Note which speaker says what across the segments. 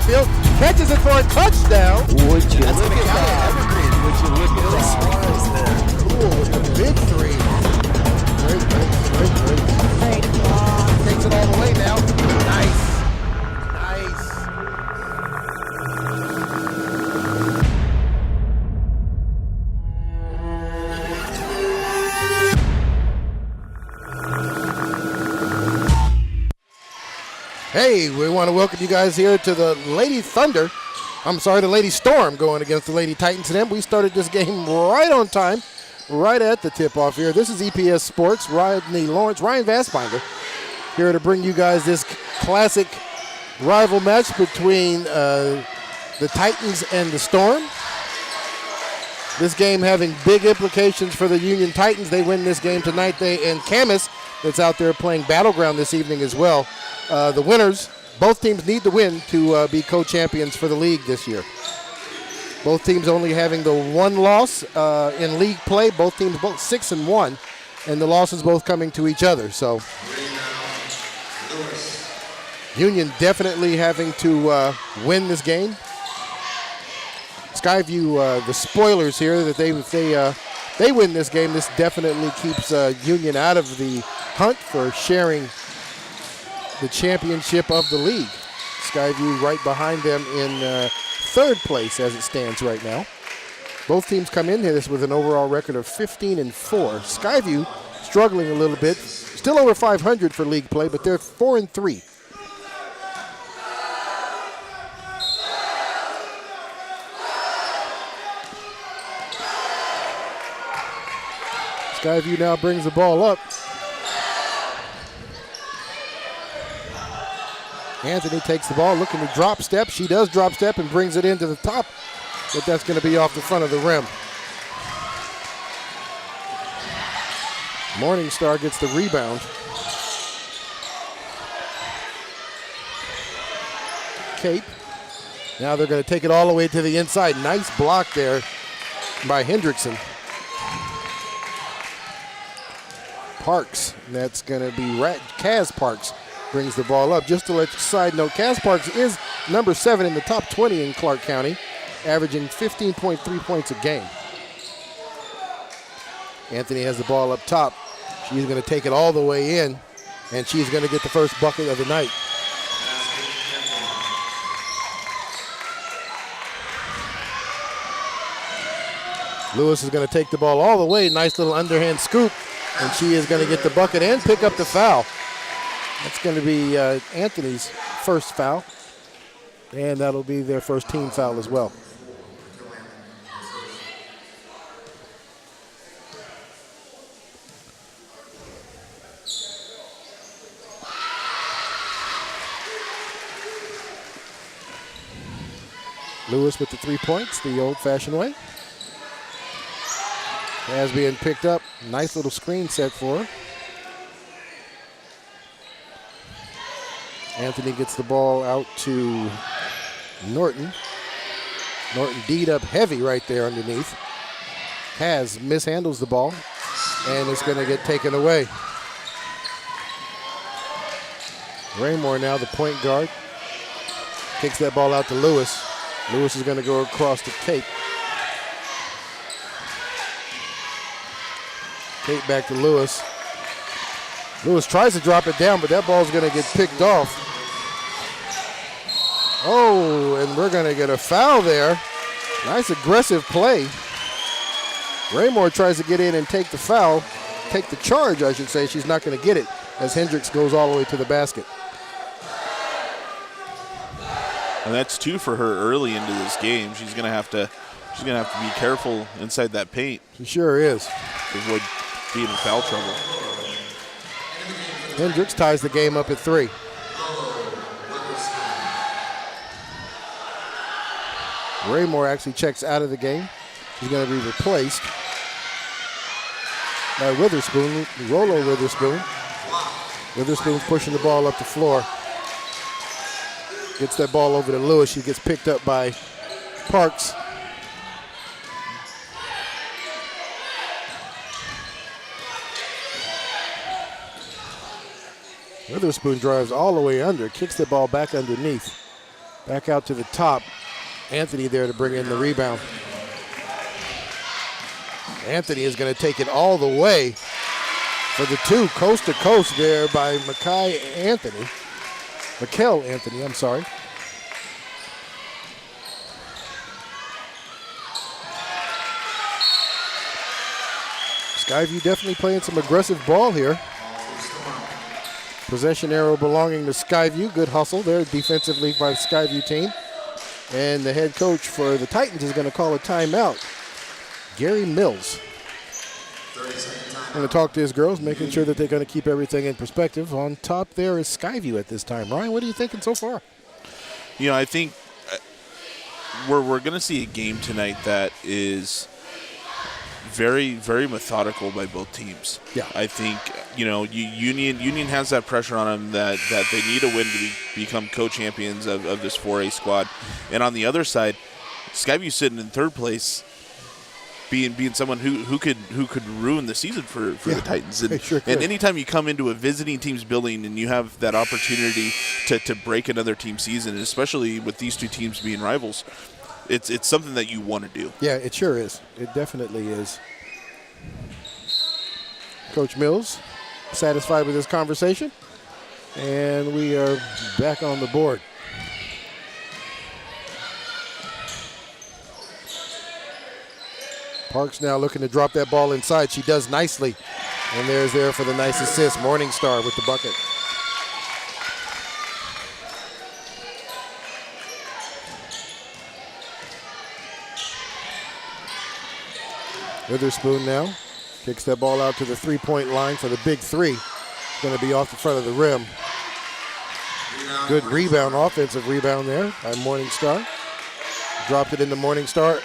Speaker 1: backfield, catches it for a touchdown.
Speaker 2: Would you
Speaker 1: That's
Speaker 2: look at that?
Speaker 1: Evergreen.
Speaker 2: Would you look at that?
Speaker 3: Suarez there.
Speaker 1: Cool with the big three. Great.
Speaker 3: Great block.
Speaker 1: Takes it all the way now. Nice. Hey, we want to welcome you guys here to the Lady Thunder. I'm sorry, the Lady Storm going against the Lady Titans today. We started this game right on time, right at the tip-off here. This is EPS Sports. Rodney Lawrence, Ryan Vassbinder here to bring you guys this classic rival match between the Titans and the Storm. This game having big implications for the Union Titans. They win this game tonight. And Camus, that's out there playing Battleground this evening as well. The winners, both teams need to win to be co-champions for the league this year. Both teams only having the one loss in league play. Both teams both 6-1, and the losses both coming to each other. So Union definitely having to win this game. Skyview, the spoilers here, that if they win this game, this definitely keeps Union out of the hunt for sharing the championship of the league. Skyview right behind them in third place as it stands right now. Both teams come in here with an overall record of 15-4. Skyview struggling a little bit, still over 500 for league play, but they're 4-3. Skyview now brings the ball up. Anthony takes the ball, looking to drop step. She does drop step and brings it into the top, but that's going to be off the front of the rim. Morningstar gets the rebound. Kate. Now they're going to take it all the way to the inside. Nice block there by Hendrickson. Parks, that's going to be Kaz Parks brings the ball up. Just to let you side note, Kaz Parks is number 7 in the top 20 in Clark County, averaging 15.3 points a game. Anthony has the ball up top. She's going to take it all the way in, and she's going to get the first bucket of the night. Lewis is going to take the ball all the way. Nice little underhand scoop, and she is going to get the bucket and pick up the foul. That's going to be Anthony's first foul, and that'll be their first team foul as well. Lewis with the 3 points, the old-fashioned way. As being picked up, nice little screen set for her. Anthony gets the ball out to Norton. Norton D'd up heavy right there underneath. Has mishandles the ball, and it's going to get taken away. Raymore now, the point guard, kicks that ball out to Lewis. Lewis is going to go across to Kate. Kate back to Lewis. Lewis tries to drop it down, but that ball's going to get picked off. Oh, and we're going to get a foul there. Nice aggressive play. Raymore tries to get in and take the foul, take the charge, I should say. She's not going to get it as Hendricks goes all the way to the basket.
Speaker 4: And that's 2 for her early into this game. She's going to have to be careful inside that paint.
Speaker 1: She sure is.
Speaker 4: To avoid being in foul trouble.
Speaker 1: Hendricks ties the game up at 3. Raymore actually checks out of the game. She's going to be replaced by Witherspoon, Rolo Witherspoon. Witherspoon's pushing the ball up the floor. Gets that ball over to Lewis. She gets picked up by Parks. Witherspoon drives all the way under, kicks the ball back underneath. Back out to the top. Anthony there to bring in the rebound. Anthony is going to take it all the way for the two, coast to coast there by Mikal Anthony, I'm sorry. Skyview definitely playing some aggressive ball here. Possession arrow belonging to Skyview. Good hustle there defensively by the Skyview team. And the head coach for the Titans is going to call a timeout. Gary Mills. Going to talk to his girls, making sure that they're going to keep everything in perspective. On top there is Skyview at this time. Ryan, what are you thinking so far?
Speaker 4: You know, I think we're going to see a game tonight that is very, very methodical by both teams.
Speaker 1: Yeah.
Speaker 4: I think, you know, Union has that pressure on them that they need a win to become co-champions of this 4A squad. And on the other side, Skyview sitting in third place, being someone who could ruin the season for the Titans. And,
Speaker 1: sure
Speaker 4: and anytime you come into a visiting team's building and you have that opportunity to break another team's season, especially with these two teams being rivals, it's something that you want to do.
Speaker 1: Yeah, it sure is. It definitely is. Coach Mills satisfied with this conversation, and we are back on the board. Parks now looking to drop that ball inside. She does nicely. And there's there for the nice assist. Morningstar with the bucket. Witherspoon now kicks that ball out to the three-point line for the big three. Going to be off the front of the rim. Good rebound, offensive rebound there by Morningstar. Dropped it into Morningstar.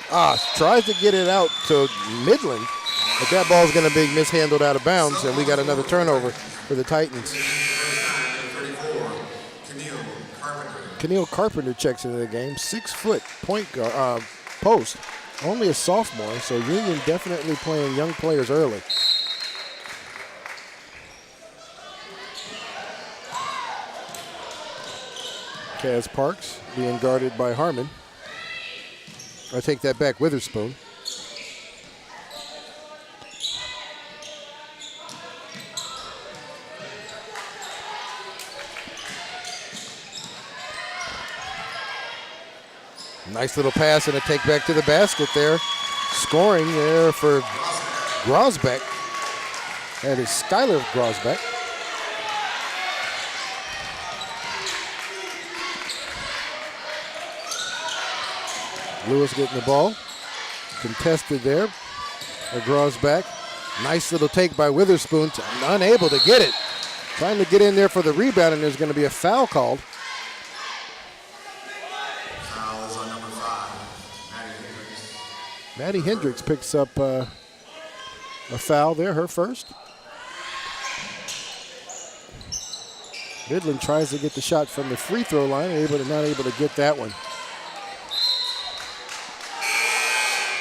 Speaker 1: Tries to get it out to Midland, but that ball's going to be mishandled out of bounds, and we got another turnover for the Titans. Keneal Carpenter checks into the game. 6-foot point guard, post. Only a sophomore, so Union definitely playing young players early. Kaz Parks being guarded by Harmon. I take that back, Witherspoon. Nice little pass and a take back to the basket there. Scoring there for Grosbeck. That is Skylar Grosbeck. Lewis getting the ball. Contested there. Grosbeck. Nice little take by Witherspoon. Unable to get it. Trying to get in there for the rebound, and there's going to be a foul called.
Speaker 2: Foul is on number 5,
Speaker 1: Maddie Hendricks picks up a foul there, her first. Midland tries to get the shot from the free throw line, not able to get that one.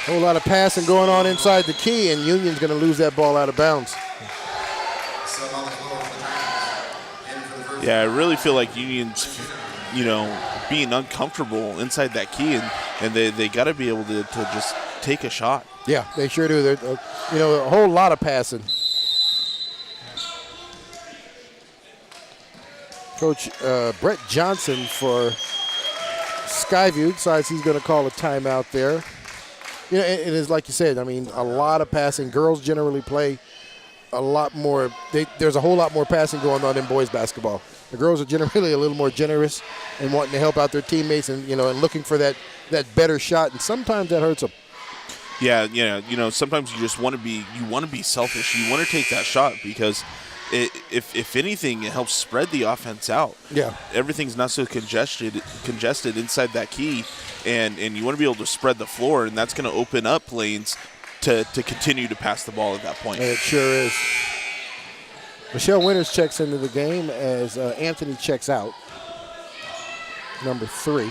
Speaker 1: Whole lot of passing going on inside the key, and Union's going to lose that ball out of bounds.
Speaker 4: Yeah, I really feel like Union's, being uncomfortable inside that key, and they got to be able to just take a shot.
Speaker 1: Yeah, they sure do. They're, a whole lot of passing. Coach Brett Johnson for Skyview decides he's going to call a timeout there. It is like you said, a lot of passing. Girls generally play a lot more. There's a whole lot more passing going on in boys basketball. The girls are generally a little more generous and wanting to help out their teammates and, and looking for that better shot. And sometimes that hurts them.
Speaker 4: Yeah, sometimes you just want to be selfish. You want to take that shot because if anything, it helps spread the offense out.
Speaker 1: Yeah.
Speaker 4: Everything's not so congested inside that key. And you want to be able to spread the floor, and that's going to open up lanes to continue to pass the ball at that point.
Speaker 1: It sure is. Michelle Winters checks into the game as Anthony checks out. Number 3.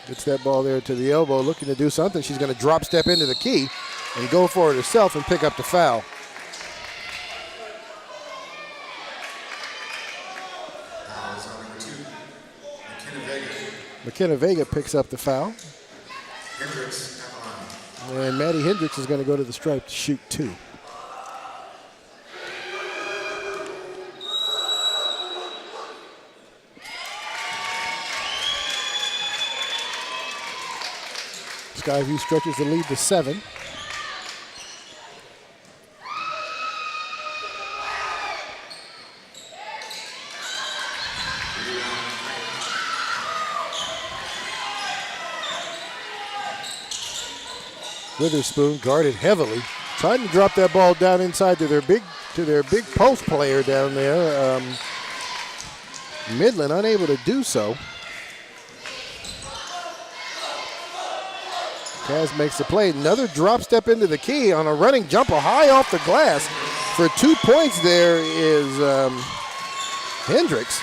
Speaker 1: Gets that ball there to the elbow, looking to do something. She's going to drop step into the key and go for it herself and pick up the foul. McKenna Vega picks up the foul.
Speaker 2: Hendricks at the line.
Speaker 1: And Maddie Hendricks is going to go to the stripe to shoot 2. Skyview stretches the lead to 7. Witherspoon guarded heavily, trying to drop that ball down inside to their big post player down there. Midland unable to do so. Kaz makes the play. Another drop step into the key on a running jumper high off the glass. For 2 points there is Hendricks.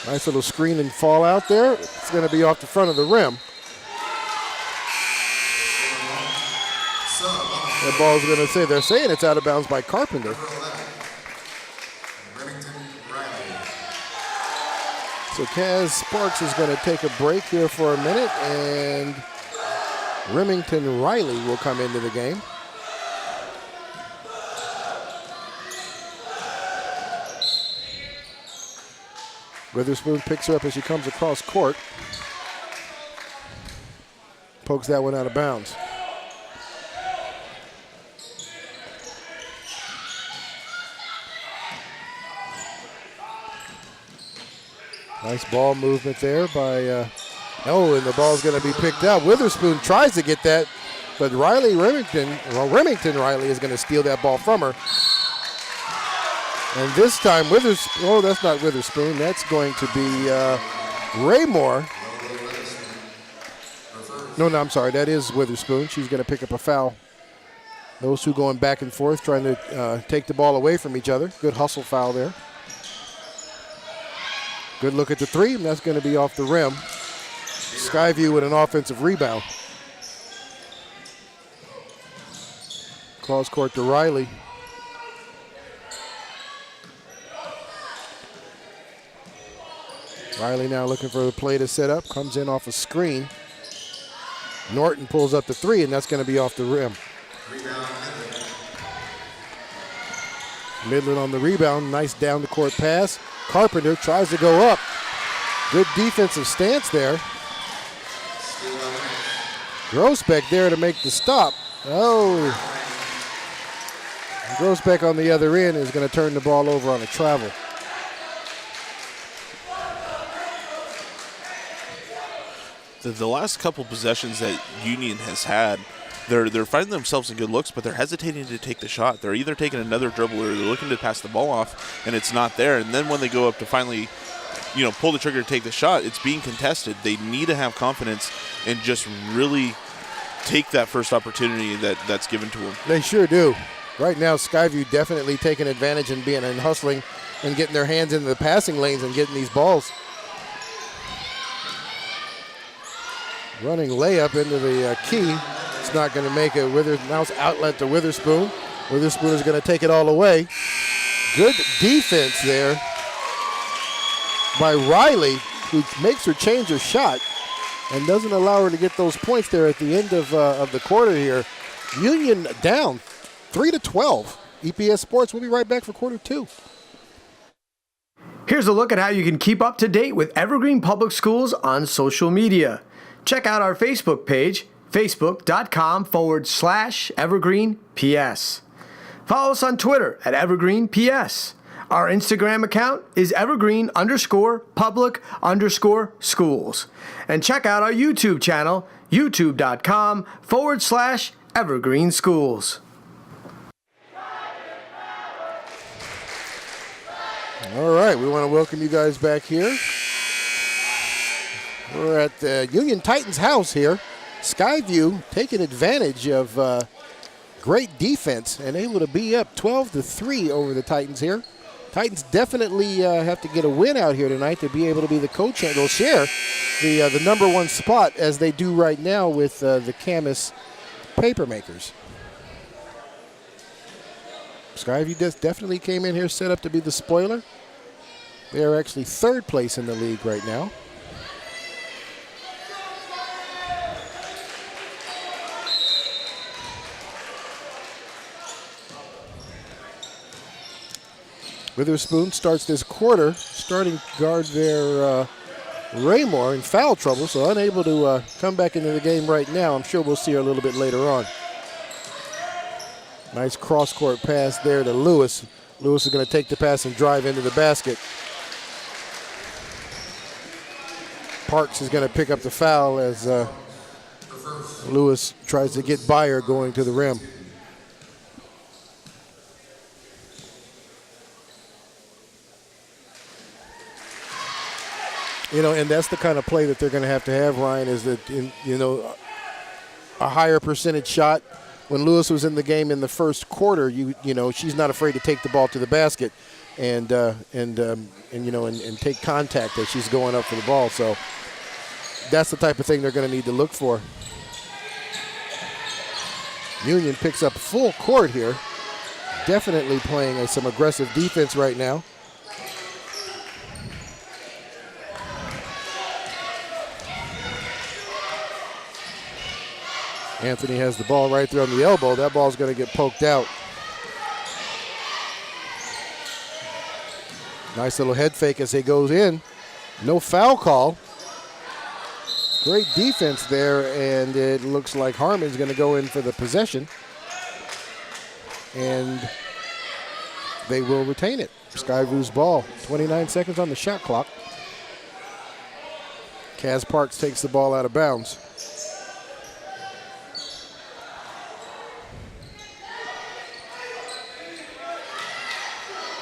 Speaker 1: Nice little screen and fall out there. It's going to be off the front of the rim. That ball's going to say, they're saying it's out of bounds by Carpenter. So Kaz Sparks is going to take a break here for a minute, and Remington Riley will come into the game. Witherspoon picks her up as she comes across court. Pokes that one out of bounds. Nice ball movement there by, and the ball's going to be picked up. Witherspoon tries to get that, but Remington Riley is going to steal that ball from her. And this time, that's not Witherspoon. That's going to be Raymore. No, I'm sorry. That is Witherspoon. She's going to pick up a foul. Those two going back and forth, trying to take the ball away from each other. Good hustle foul there. Good look at the three, and that's going to be off the rim. Skyview with an offensive rebound. Cross court to Riley. Riley now looking for the play to set up. Comes in off a screen. Norton pulls up the three, and that's going to be off the rim. Midland on the rebound. Nice down the court pass. Carpenter tries to go up. Good defensive stance there. Grossbeck there to make the stop. Oh. Grossbeck on the other end is going to turn the ball over on a travel.
Speaker 4: The last couple possessions that Union has had, they're finding themselves in good looks, but they're hesitating to take the shot. They're either taking another dribble or they're looking to pass the ball off, and it's not there. And then when they go up to finally, pull the trigger to take the shot, it's being contested. They need to have confidence and just really take that first opportunity that's given to them.
Speaker 1: They sure do. Right now, Skyview definitely taking advantage and hustling and getting their hands into the passing lanes and getting these balls. Running layup into the key. It's not going to make it. Now it's outlet to Witherspoon. Witherspoon is going to take it all away. Good defense there by Riley, who makes her change her shot and doesn't allow her to get those points there at the end of the quarter here. Union down 3-12. EPS Sports, we'll be right back for quarter 2.
Speaker 3: Here's a look at how you can keep up to date with Evergreen Public Schools on social media. Check out our Facebook page, facebook.com/EvergreenPS. Follow us on Twitter at EvergreenPS. Our Instagram account is Evergreen_public_schools. And check out our YouTube channel, youtube.com/EvergreenSchools.
Speaker 1: All right, we want to welcome you guys back here. We're at the Union Titans house here. Skyview taking advantage of great defense and able to be up 12-3 over the Titans here. Titans definitely have to get a win out here tonight to be able to be the co-champ. They'll share the number one spot as they do right now with the Camas Papermakers. Skyview definitely came in here set up to be the spoiler. They are actually third place in the league right now. Witherspoon starts this quarter, starting guard there, Raymore, in foul trouble, so unable to come back into the game right now. I'm sure we'll see her a little bit later on. Nice cross-court pass there to Lewis. Lewis is going to take the pass and drive into the basket. Parks is going to pick up the foul as Lewis tries to get by her going to the rim. You know, and that's the kind of play that they're going to have, Ryan, is that, a higher percentage shot. When Lewis was in the game in the first quarter, you know, she's not afraid to take the ball to the basket and take contact as she's going up for the ball. So that's the type of thing they're going to need to look for. Union picks up full court here. Definitely playing some aggressive defense right now. Anthony has the ball right there on the elbow. That ball's going to get poked out. Nice little head fake as he goes in. No foul call. Great defense there, and it looks like Harmon's going to go in for the possession. And they will retain it. Skyview's ball. 29 seconds on the shot clock. Kaz Parks takes the ball out of bounds.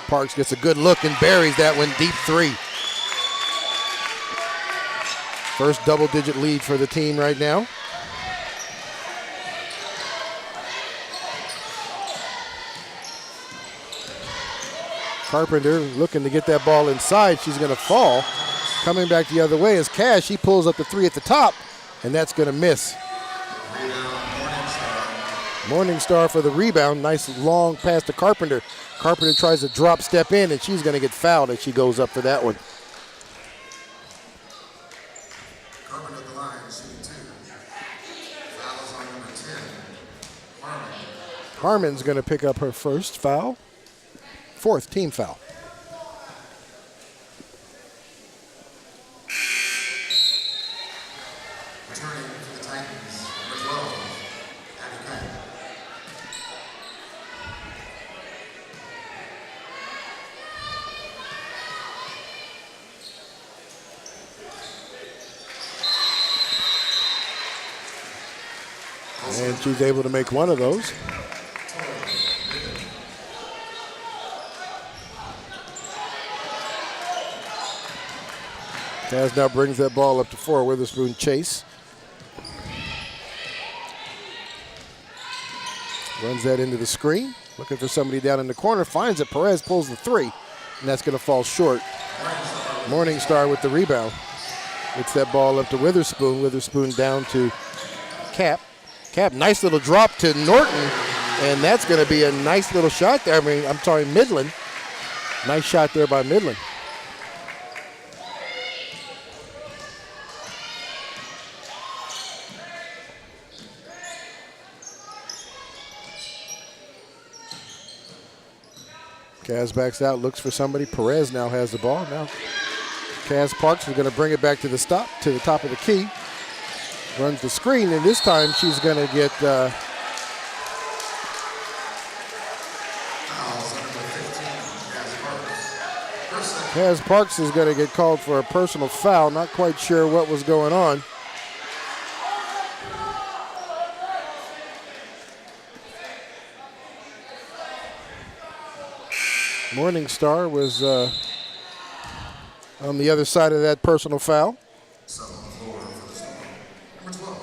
Speaker 1: Parks gets a good look and buries that one deep three. First double-digit lead for the team right now. Carpenter looking to get that ball inside. She's going to fall. Coming back the other way is Cash. She pulls up the three at the top, and that's going to miss. Morningstar for the rebound. Nice long pass to Carpenter. Carpenter tries to drop step in, and she's going to get fouled as she goes up for that one.
Speaker 2: Carpenter at the line, shooting 2. Foul is on number 10, Harmon.
Speaker 1: Harmon's going to pick up her first foul. Fourth team foul.
Speaker 2: Returning for the Titans, number 12, Abby Kite.
Speaker 1: And she's able to make one of those. Kaz now brings that ball up to 4. Witherspoon chase. Runs that into the screen. Looking for somebody down in the corner. Finds it. Perez pulls the 3. And that's going to fall short. Morningstar with the rebound. Gets that ball up to Witherspoon. Witherspoon down to Cap. Cap, nice little drop to Norton. And that's going to be a nice little shot there. Midland. Nice shot there by Midland. Kaz backs out, looks for somebody. Perez now has the ball. Now Kaz Parks is going to bring it back to the top of the key. Runs the screen, and this time she's going to get Kaz Parks is going to get called for a personal foul. Not quite sure what was going on. Morningstar was on the other side of that personal foul.
Speaker 2: So on the floor for the Storm, number 12,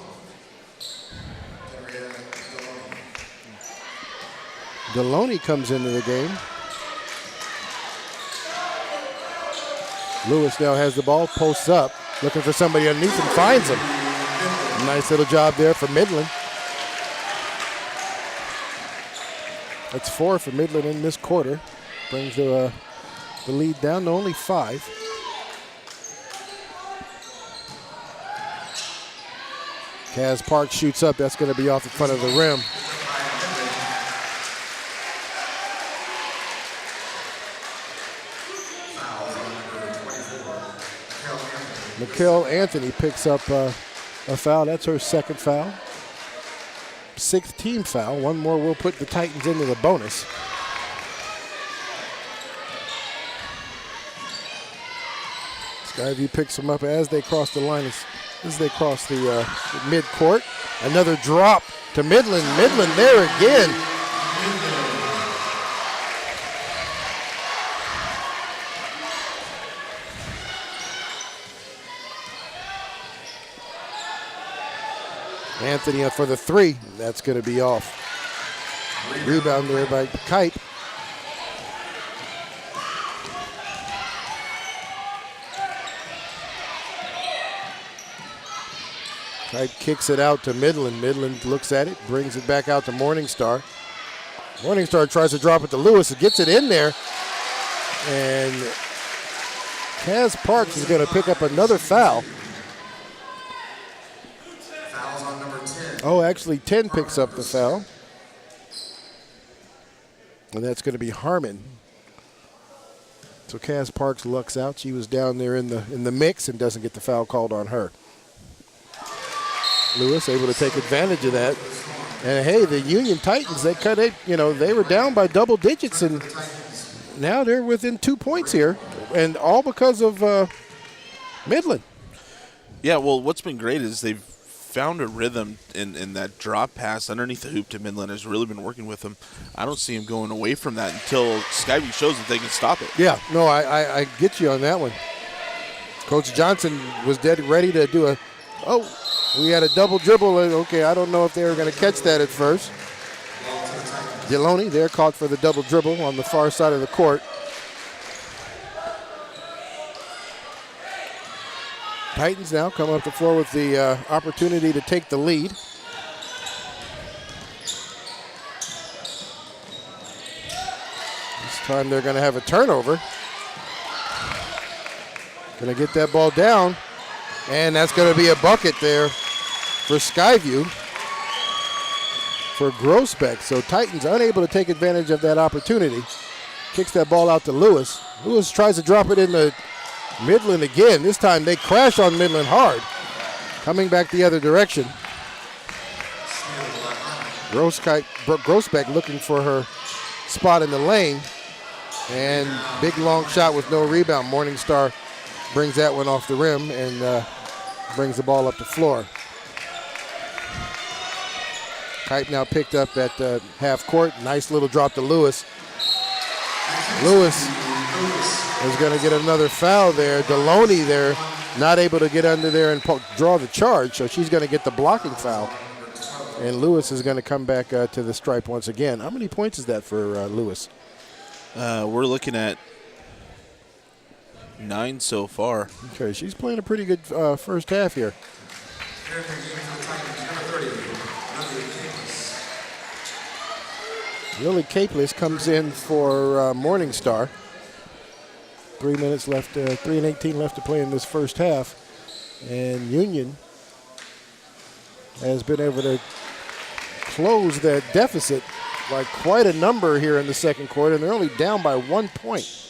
Speaker 1: Deloney comes into the game. Lewis now has the ball, posts up, looking for somebody underneath and finds him. Nice little job there for Midland. That's 4 for Midland in this quarter. Brings the lead down to only 5. Kaz Park shoots up. That's going to be off the front of the rim. Mikhail Anthony picks up a foul. That's her second foul. 6th team foul. One more will put the Titans into the bonus. Skyview picks them up as they cross the line, as they cross the midcourt. Another drop to Midland. Midland there again. Anthony for the 3. That's going to be off. Rebound there by Kite. Kite kicks it out to Midland. Midland looks at it, brings it back out to Morningstar. Morningstar tries to drop it to Lewis. It gets it in there. And Kaz Parks is going to pick up another foul. Oh, actually 10 picks up the foul. And that's going to be Harmon. So Kaz Parks lucks out. She was down there in the mix and doesn't get the foul called on her. Lewis able to take advantage of that. And hey, the Union Titans, they cut it, they were down by double digits and now they're within 2 points here. And all because of Midland.
Speaker 4: Yeah, well, what's been great is they've found a rhythm in that drop pass underneath the hoop to Midland has really been working with them. I don't see him going away from that until Skyview shows that they can stop it.
Speaker 1: Yeah, no, I get you on that one. Coach Johnson was dead ready to do we had a double dribble. Okay, I don't know if they were going to catch that at first. Deloney there caught for the double dribble on the far side of the court. Titans now come up the floor with the opportunity to take the lead. This time they're going to have a turnover. Going to get that ball down. And that's going to be a bucket there for Skyview for Grossbeck. So Titans unable to take advantage of that opportunity. Kicks that ball out to Lewis. Lewis tries to drop it into Midland again. This time they crash on Midland hard. Coming back the other direction. Grossbeck looking for her spot in the lane. And big long shot with no rebound. Morningstar brings that one off the rim and brings the ball up the floor. Kite now picked up at half court. Nice little drop to Lewis. Lewis is going to get another foul there. Deloney there, not able to get under there and draw the charge, so she's going to get the blocking foul. And Lewis is going to come back to the stripe once again. How many points is that for Lewis?
Speaker 4: We're looking at 9 so far.
Speaker 1: Okay, she's playing a pretty good first half here. Lily Capeless comes in for Morningstar. 3 minutes left, 3 and 18 left to play in this first half. And Union has been able to close that deficit by quite a number here in the second quarter, and they're only down by 1 point.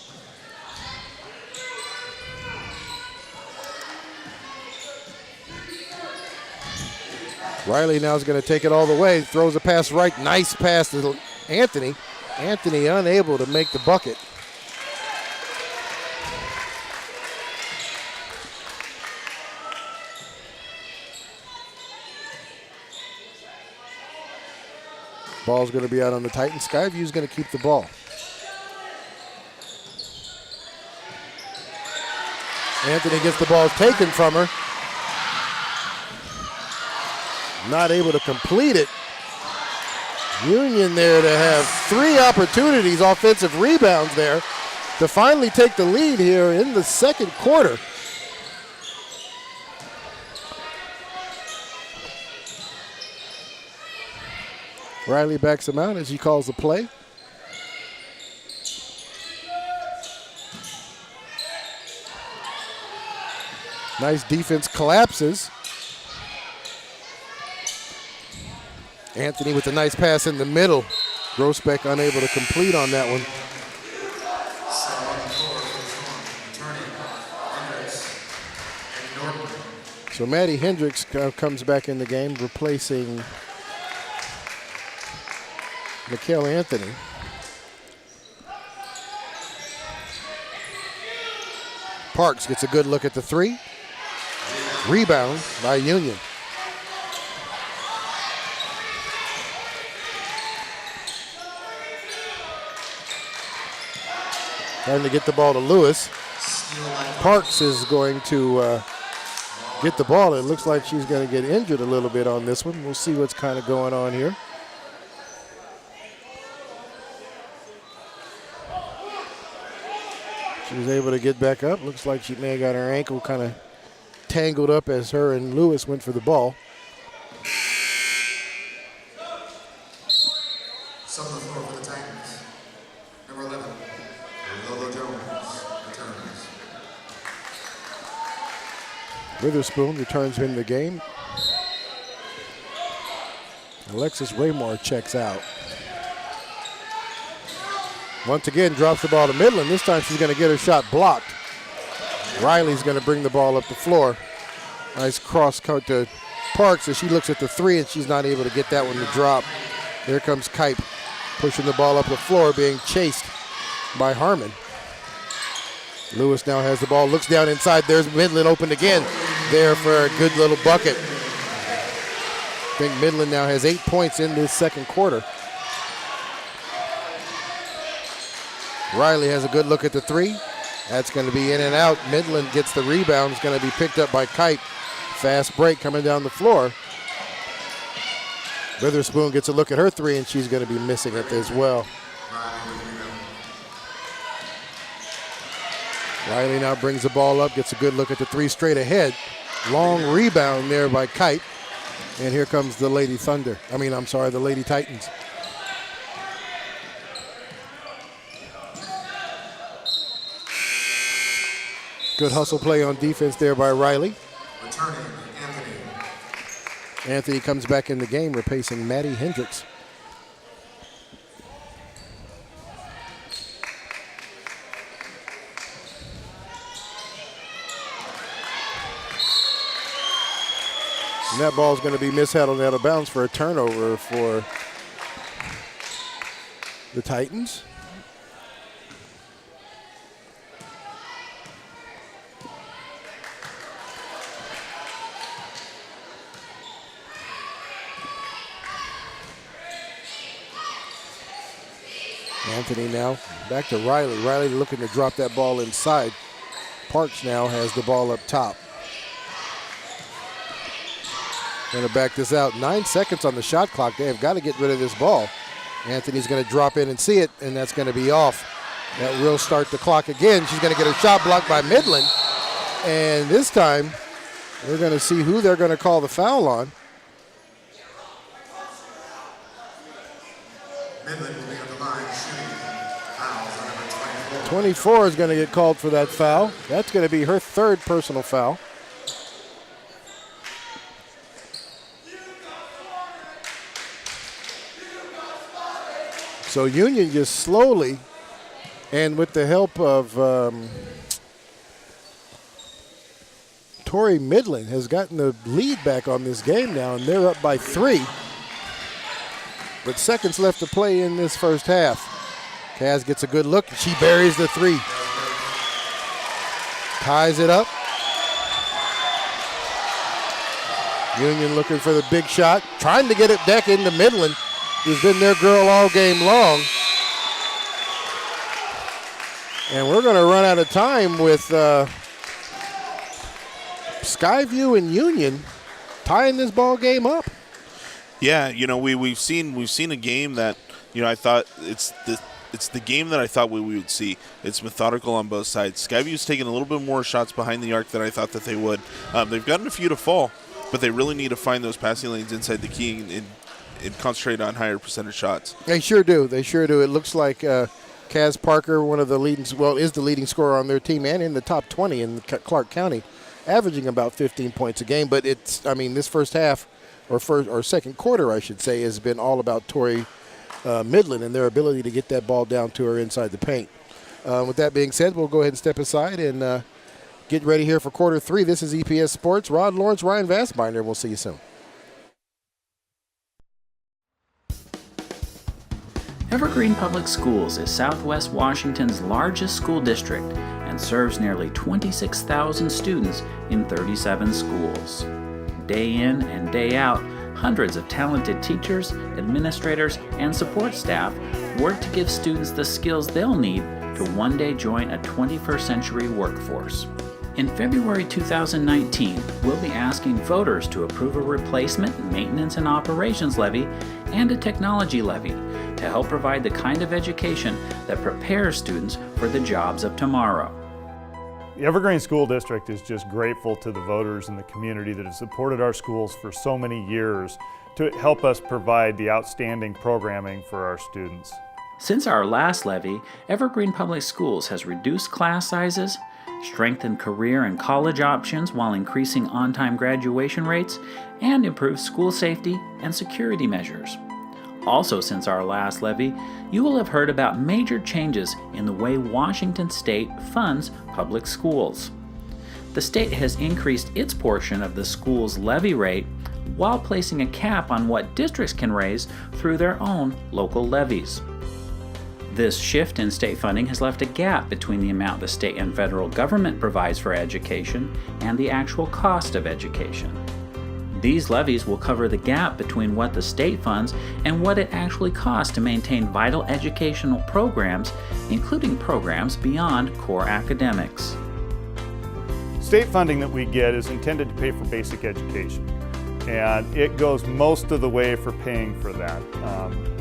Speaker 1: Riley now is going to take it all the way, throws a pass right, nice pass to Anthony. Anthony unable to make the bucket. Ball's going to be out on the Titans. Skyview is going to keep the ball. Anthony gets the ball taken from her. Not able to complete it. Union there to have 3 opportunities, offensive rebounds there, to finally take the lead here in the second quarter. Riley backs him out as he calls the play. Nice defense collapses. Anthony with a nice pass in the middle. Grosbeck unable to complete on that one. So Maddie Hendricks comes back in the game, replacing Mikhail Anthony. Parks gets a good look at the three. Rebound by Union. Trying to get the ball to Lewis. Parks is going to get the ball. It looks like she's going to get injured a little bit on this one. We'll see what's kind of going on here. She was able to get back up. Looks like she may have got her ankle kind of tangled up as her and Lewis went for the ball.
Speaker 2: Some on the floor for the Titans. Number 11, Lola Jones returns.
Speaker 1: Witherspoon returns in the game. Alexis Raymore checks out. Once again, drops the ball to Midland. This time she's going to get her shot blocked. Riley's going to bring the ball up the floor. Nice cross cut to Parks as she looks at the three and she's not able to get that one to drop. Here comes Kipe pushing the ball up the floor, being chased by Harmon. Lewis now has the ball, looks down inside. There's Midland open again there for a good little bucket. I think Midland now has 8 points in this second quarter. Riley has a good look at the three. That's going to be in and out. Midland gets the rebound. It's going to be picked up by Kipe. Fast break coming down the floor. Witherspoon gets a look at her three, and she's going to be missing it as well. Riley now brings the ball up, gets a good look at the three straight ahead. Long rebound there by Kipe. And here comes the Lady Thunder. The Lady Titans. Good hustle play on defense there by Riley.
Speaker 2: Returning, Anthony.
Speaker 1: Anthony comes back in the game, replacing Maddie Hendricks. And that ball is going to be mishandled out of bounds for a turnover for the Titans. Anthony now back to Riley. Riley looking to drop that ball inside. Parks now has the ball up top. Going to back this out. 9 seconds on the shot clock. They have got to get rid of this ball. Anthony's going to drop in and see it, and that's going to be off. That will start the clock again. She's going to get her shot blocked by Midland. And this time, we're going to see who they're going to call the foul on.
Speaker 2: Midland will be on the line shooting. Fouls on number 24.
Speaker 1: 24 is going to get called for that foul. That's going to be her third personal foul. So Union just slowly, and with the help of Tori Midland, has gotten the lead back on this game now, and they're up by 3. With seconds left to play in this first half. Kaz gets a good look. She buries the 3. Ties it up. Union looking for the big shot. Trying to get it back into Midland, who's been their girl all game long. And we're going to run out of time with Skyview and Union tying this ball game up.
Speaker 4: Yeah, we've seen a game that I thought it's the game that I thought we would see. It's methodical on both sides. Skyview's taken a little bit more shots behind the arc than I thought that they would. They've gotten a few to fall, but they really need to find those passing lanes inside the key and concentrate on higher percentage shots.
Speaker 1: They sure do. They sure do. It looks like Kaz Parker, is the leading scorer on their team and in the top 20 in Clark County. averaging about 15 points a game. But this first half, or second quarter, I should say, has been all about Tori Midland and their ability to get that ball down to her inside the paint. With that being said, we'll go ahead and step aside and get ready here for quarter 3. This is EPS Sports. Rod Lawrence, Ryan Vassbinder. We'll see you soon.
Speaker 5: Evergreen Public Schools is Southwest Washington's largest school district and serves nearly 26,000 students in 37 schools. Day in and day out, hundreds of talented teachers, administrators, and support staff work to give students the skills they'll need to one day join a 21st century workforce. In February 2019, we'll be asking voters to approve a replacement, maintenance, and operations levy and a technology levy to help provide the kind of education that prepares students for the jobs of tomorrow.
Speaker 6: The Evergreen School District is just grateful to the voters and the community that have supported our schools for so many years to help us provide the outstanding programming for our students.
Speaker 5: Since our last levy, Evergreen Public Schools has reduced class sizes, strengthened career and college options while increasing on-time graduation rates, and improved school safety and security measures. Also, since our last levy, you will have heard about major changes in the way Washington State funds public schools. The state has increased its portion of the school's levy rate while placing a cap on what districts can raise through their own local levies. This shift in state funding has left a gap between the amount the state and federal government provides for education and the actual cost of education. These levies will cover the gap between what the state funds and what it actually costs to maintain vital educational programs, including programs beyond core academics.
Speaker 6: State funding that we get is intended to pay for basic education, and it goes most of the way for paying for that.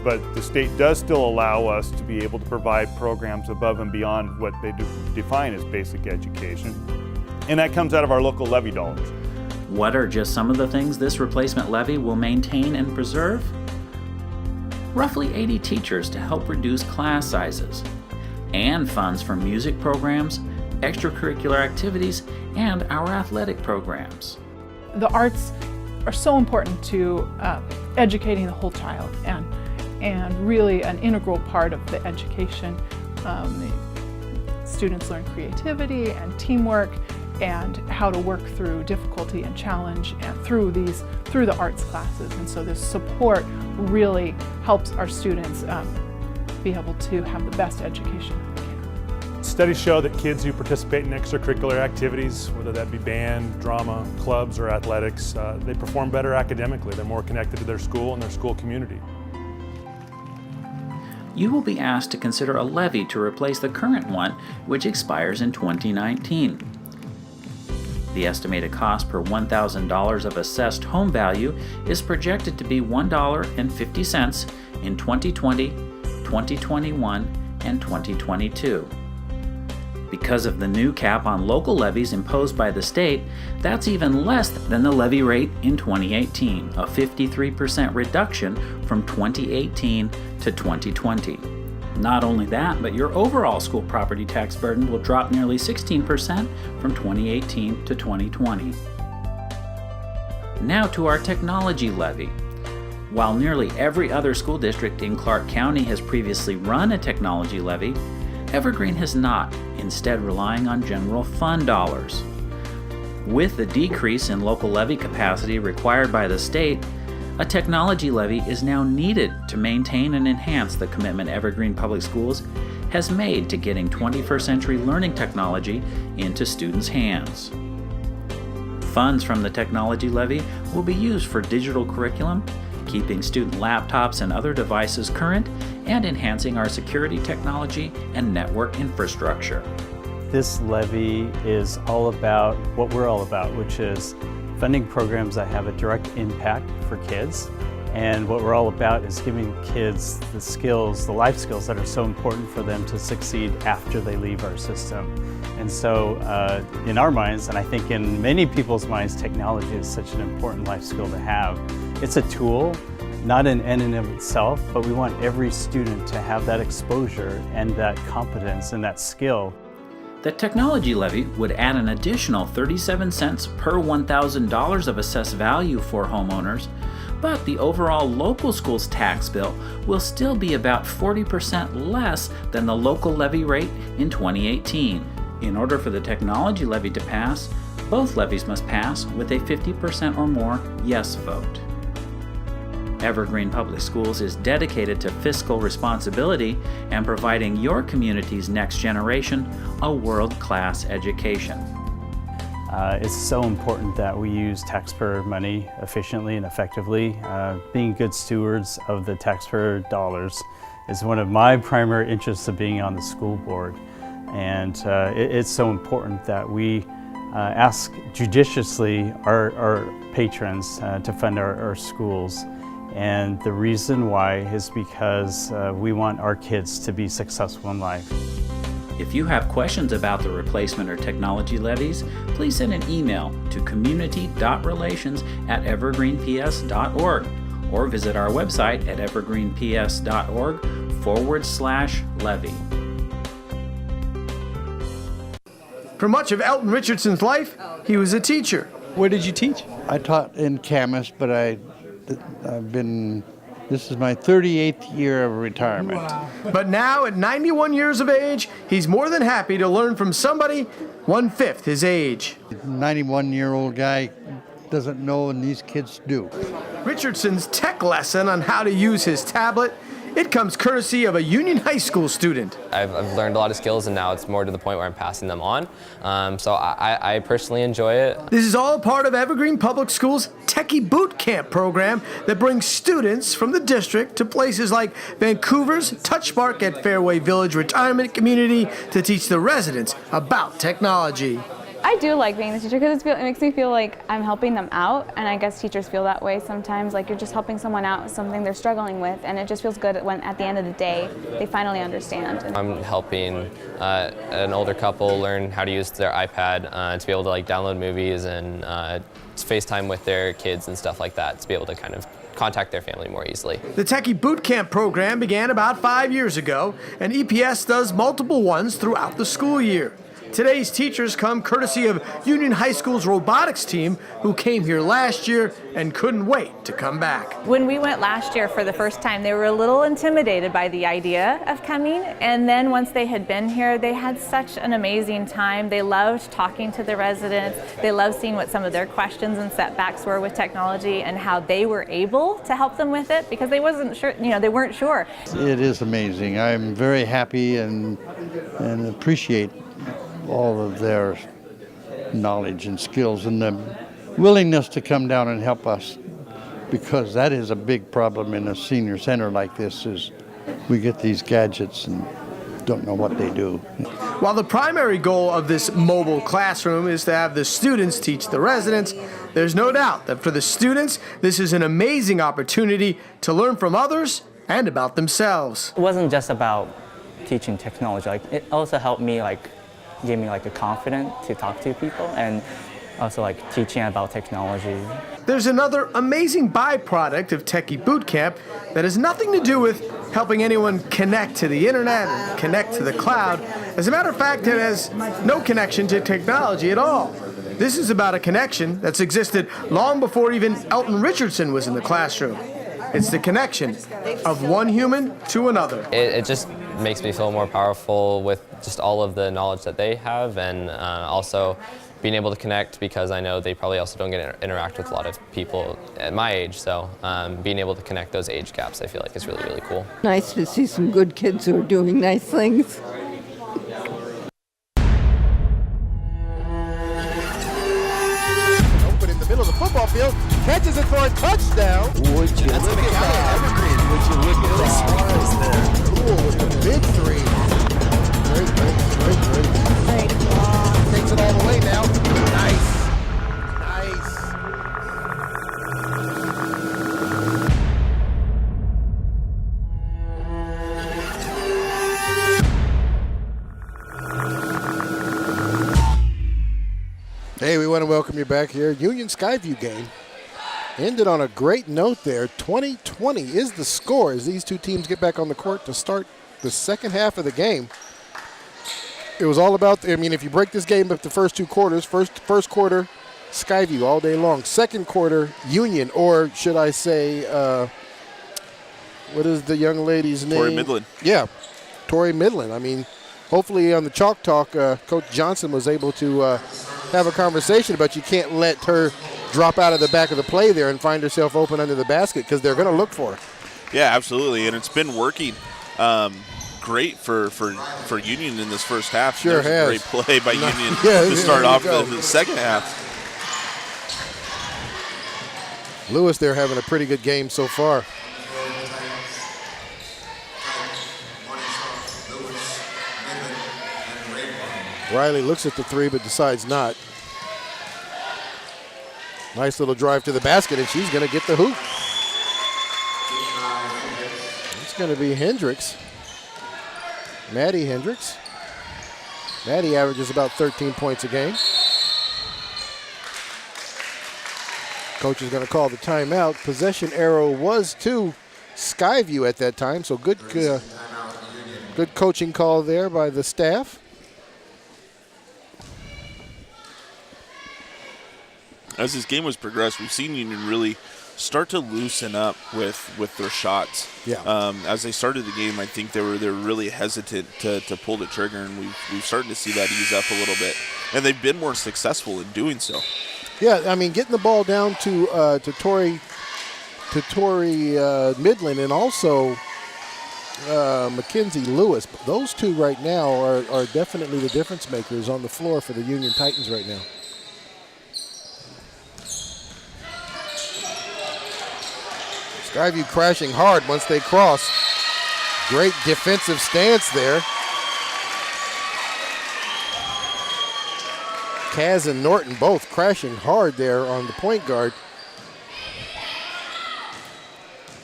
Speaker 6: But the state does still allow us to be able to provide programs above and beyond what they define as basic education, and that comes out of our local levy dollars.
Speaker 5: What are just some of the things this replacement levy will maintain and preserve? Roughly 80 teachers to help reduce class sizes, and funds for music programs, extracurricular activities, and our athletic programs.
Speaker 7: The arts are so important to educating the whole child and really an integral part of the education. Students learn creativity and teamwork and how to work through difficulty and challenge and through the arts classes. And so this support really helps our students be able to have the best education they can.
Speaker 8: Studies show that kids who participate in extracurricular activities, whether that be band, drama, clubs, or athletics, they perform better academically. They're more connected to their school and their school community.
Speaker 5: You will be asked to consider a levy to replace the current one, which expires in 2019. The estimated cost per $1,000 of assessed home value is projected to be $1.50 in 2020, 2021, and 2022. Because of the new cap on local levies imposed by the state, that's even less than the levy rate in 2018, a 53% reduction from 2018 to 2020. Not only that, but your overall school property tax burden will drop nearly 16% from 2018 to 2020. Now to our technology levy. While nearly every other school district in Clark County has previously run a technology levy, Evergreen has not, instead relying on general fund dollars. With the decrease in local levy capacity required by the state, a technology levy is now needed to maintain and enhance the commitment Evergreen Public Schools has made to getting 21st century learning technology into students' hands. Funds from the technology levy will be used for digital curriculum, keeping student laptops and other devices current, and enhancing our security technology and network infrastructure.
Speaker 9: This levy is all about what we're all about, which is funding programs that have a direct impact for kids. And what we're all about is giving kids the skills, the life skills that are so important for them to succeed after they leave our system. And so in our minds, and I think in many people's minds, technology is such an important life skill to have. It's a tool, not an end in of itself, but we want every student to have that exposure and that competence and that skill.
Speaker 5: The technology levy would add an additional 37 cents per $1,000 of assessed value for homeowners, but the overall local school's tax bill will still be about 40% less than the local levy rate in 2018. In order for the technology levy to pass, both levies must pass with a 50% or more yes vote. Evergreen Public Schools is dedicated to fiscal responsibility and providing your community's next generation a world-class education.
Speaker 9: It's so important that we use taxpayer money efficiently and effectively. Being good stewards of the taxpayer dollars is one of my primary interests of being on the school board. And it's so important that we ask judiciously our patrons to fund our schools. And the reason why is because we want our kids to be successful in life.
Speaker 5: If you have questions about the replacement or technology levies, please send an email to community.relations@evergreenps.org or visit our website at evergreenps.org/levy.
Speaker 3: For much of Elton Richardson's life, he was a teacher.
Speaker 10: Where did you teach?
Speaker 11: I taught in Camas, but this is my 38th year of retirement.
Speaker 3: Wow. But now, at 91 years of age, he's more than happy to learn from somebody 1/5 his age.
Speaker 11: 91-year-old guy doesn't know, and these kids do.
Speaker 3: Richardson's tech lesson on how to use his tablet, it comes courtesy of a Union High School student.
Speaker 12: I've learned a lot of skills, and now it's more to the point where I'm passing them on. So I personally enjoy it.
Speaker 3: This is all part of Evergreen Public Schools' Techie Boot Camp program that brings students from the district to places like Vancouver's Touch Park at Fairway Village Retirement Community to teach the residents about technology.
Speaker 13: I do like being the teacher because it makes me feel like I'm helping them out, and I guess teachers feel that way sometimes, like you're just helping someone out with something they're struggling with, and it just feels good when at the end of the day they finally understand.
Speaker 12: I'm helping an older couple learn how to use their iPad to be able to download movies and FaceTime with their kids and stuff like that, to be able to kind of contact their family more easily.
Speaker 3: The Techie Boot Camp program began about 5 years ago, and EPS does multiple ones throughout the school year. Today's teachers come courtesy of Union High School's robotics team, who came here last year and couldn't wait to come back.
Speaker 14: When we went last year for the first time, they were a little intimidated by the idea of coming, and then once they had been here, they had such an amazing time. They loved talking to the residents. They loved seeing what some of their questions and setbacks were with technology and how they were able to help them with it, because they weren't sure.
Speaker 11: It is amazing. I'm very happy and appreciate all of their knowledge and skills and the willingness to come down and help us, because that is a big problem in a senior center like this, is we get these gadgets and don't know what they do.
Speaker 3: While the primary goal of this mobile classroom is to have the students teach the residents, there's no doubt that for the students, this is an amazing opportunity to learn from others and about themselves.
Speaker 15: It wasn't just about teaching technology. It also helped me gave me a confidence to talk to people, and also teaching about technology.
Speaker 3: There's another amazing byproduct of Techie Boot Camp that has nothing to do with helping anyone connect to the internet and connect to the cloud. As a matter of fact, it has no connection to technology at all. This is about a connection that's existed long before even Elton Richardson was in the classroom. It's the connection of one human to another.
Speaker 12: It just makes me feel more powerful with just all of the knowledge that they have, and also being able to connect, because I know they probably also don't get to interact with a lot of people at my age, so being able to connect those age gaps, I feel like is really, really cool.
Speaker 16: Nice to see some good kids who are doing nice things.
Speaker 1: Open in the middle of the football field, catches it for a touchdown.
Speaker 11: Would you look at that? Evergreen. Would you look at that?
Speaker 1: Cool with the big three. Great. Takes it all the way now. Nice. Hey, we want to welcome you back here. Union Skyview game ended on a great note there. 20-20 is the score as these two teams get back on the court to start the second half of the game. It was all about, if you break this game up the first two quarters, first quarter, Skyview all day long. Second quarter, Union, or should I say, what is the young lady's name?
Speaker 4: Tori Midland.
Speaker 1: Yeah, Tori Midland. Hopefully on the Chalk Talk, Coach Johnson was able to have a conversation, but you can't let her drop out of the back of the play there and find herself open under the basket because they're going to look for her.
Speaker 4: Yeah, absolutely, and it's been working great for Union in this first half.
Speaker 1: Sure
Speaker 4: has.
Speaker 1: A
Speaker 4: great play by Union
Speaker 1: Yeah,
Speaker 4: to start off
Speaker 1: go.
Speaker 4: the second half.
Speaker 1: Lewis there having a pretty good game so far. Riley looks at the three but decides not. Nice little drive to the basket, and she's going to get the hoop. It's going to be Hendricks. Maddie Hendricks. Maddie averages about 13 points a game. Coach is going to call the timeout. Possession arrow was to Skyview at that time, so good coaching call there by the staff.
Speaker 4: As this game has progressed, we've seen Union really start to loosen up with their shots.
Speaker 1: Yeah.
Speaker 4: As they started the game, I think they were really hesitant to pull the trigger, and we've started to see that ease up a little bit. And they've been more successful in doing so.
Speaker 1: Yeah, getting the ball down to Tori Midland and also Mackenzie Lewis. Those two right now are definitely the difference makers on the floor for the Union Titans right now. Skyview crashing hard once they cross. Great defensive stance there. Kaz and Norton both crashing hard there on the point guard.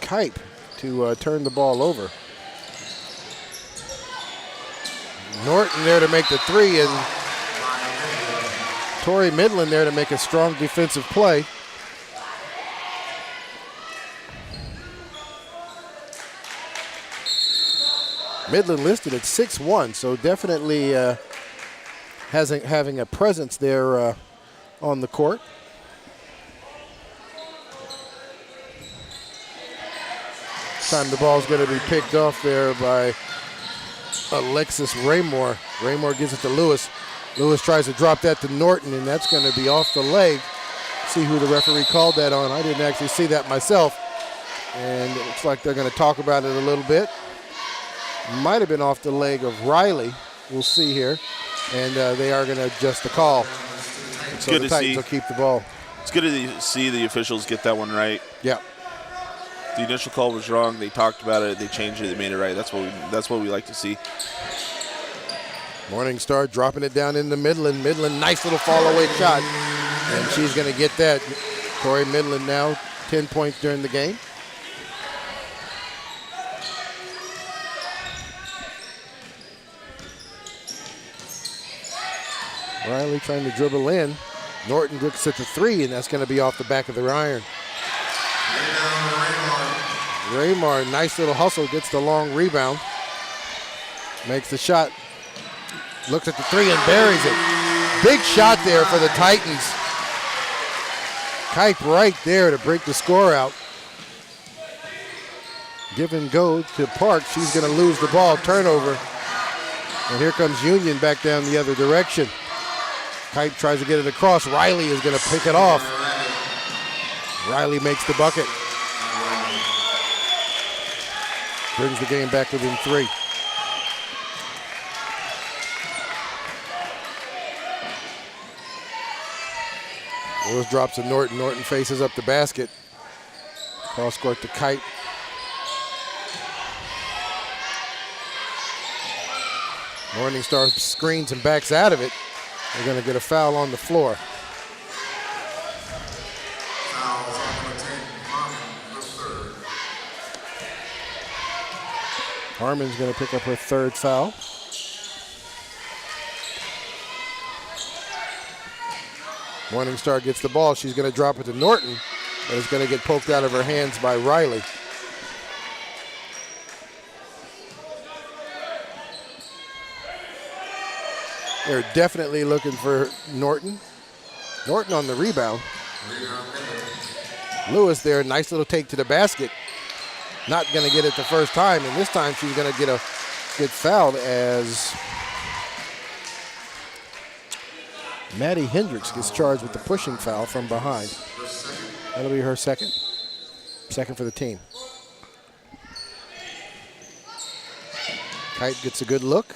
Speaker 1: Kipe to turn the ball over. Norton there to make the three, and Tori Midland there to make a strong defensive play. Midland listed at 6'1", so definitely having a presence there on the court. This time the ball's going to be picked off there by Alexis Raymore. Raymore gives it to Lewis. Lewis tries to drop that to Norton, and that's going to be off the leg. See who the referee called that on. I didn't actually see that myself. And it looks like they're going to talk about it a little bit. Might have been off the leg of Riley. We'll see here. And they are going to adjust the call.
Speaker 4: It's
Speaker 1: so
Speaker 4: good
Speaker 1: the
Speaker 4: to
Speaker 1: Titans
Speaker 4: see.
Speaker 1: will keep the ball.
Speaker 4: It's good to see the officials get that one right.
Speaker 1: Yeah.
Speaker 4: The initial call was wrong. They talked about it. They changed it. They made it right. That's what we like to see.
Speaker 1: Morning Star dropping it down in the Midland. Midland, nice little fall away shot. And she's going to get that. Tori Midland now 10 points during the game. Riley trying to dribble in. Norton looks at the three, and that's going to be off the back of their iron. Raymar, nice little hustle, gets the long rebound. Makes the shot. Looks at the three and buries it. Big shot there for the Titans. Kipe right there to break the score out. Give and go to Park. She's going to lose the ball. Turnover. And here comes Union back down the other direction. Kipe tries to get it across. Riley is going to pick it off. Riley makes the bucket. Brings the game back within 3. Lewis drops to Norton. Norton faces up the basket. Cross court to Kipe. Morningstar screens and backs out of it. They're going to get a foul on the floor. Harmon's going to pick up her 3rd foul. Morningstar gets the ball. She's going to drop it to Norton, but it's going to get poked out of her hands by Riley. They're definitely looking for Norton. Norton on the rebound. Lewis there, nice little take to the basket. Not going to get it the first time, and this time she's going to get fouled as Maddie Hendricks gets charged with the pushing foul from behind. That'll be her second for the team. Kite gets a good look.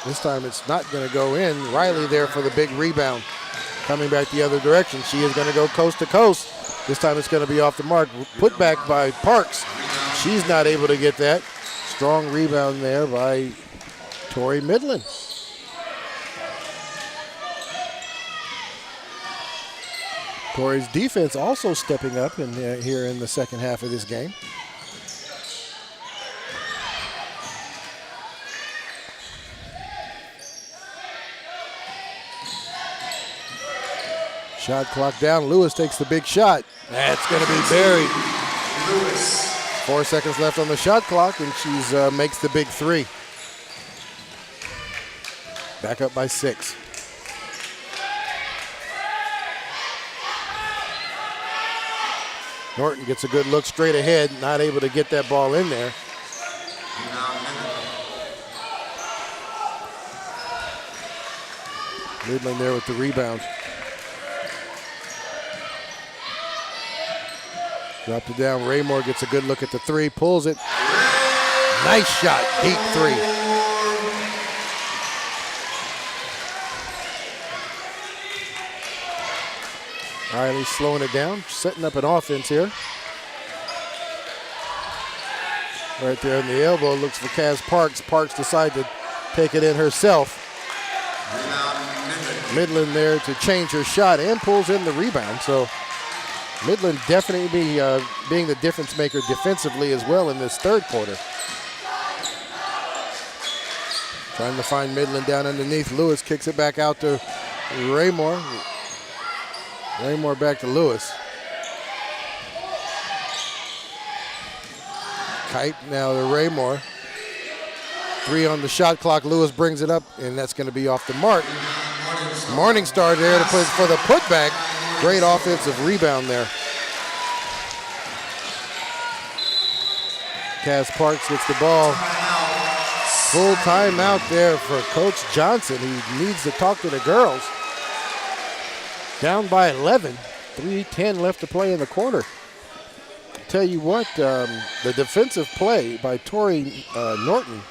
Speaker 1: This time it's not going to go in. Riley there for the big rebound. Coming back the other direction. She is going to go coast to coast. This time it's going to be off the mark. Put back by Parks. She's not able to get that. Strong rebound there by Tori Midland. Tori's defense also stepping up here in the second half of this game. Shot clock down. Lewis takes the big shot. That's going to be buried. 4 seconds left on the shot clock, and she's makes the big three. Back up by 6. Norton gets a good look straight ahead, not able to get that ball in there. Midland there with the rebound. Dropped it down. Raymore gets a good look at the three, pulls it. Nice shot, deep three. Riley slowing it down, setting up an offense here. Right there in the elbow, looks for Kaz Parks. Parks decides to take it in herself. Midland there to change her shot and pulls in the rebound. So Midland definitely being the difference maker defensively as well in this third quarter. Trying to find Midland down underneath. Lewis kicks it back out to Raymore. Raymore back to Lewis. Kite now to Raymore. 3 on the shot clock. Lewis brings it up, and that's going to be off the mark. Morningstar there to put for the putback. Great offensive rebound there. Kaz Parks gets the ball. Full timeout there for Coach Johnson. He needs to talk to the girls. Down by 11. 3:10 left to play in the quarter. Tell you what, the defensive play by Tori Norton.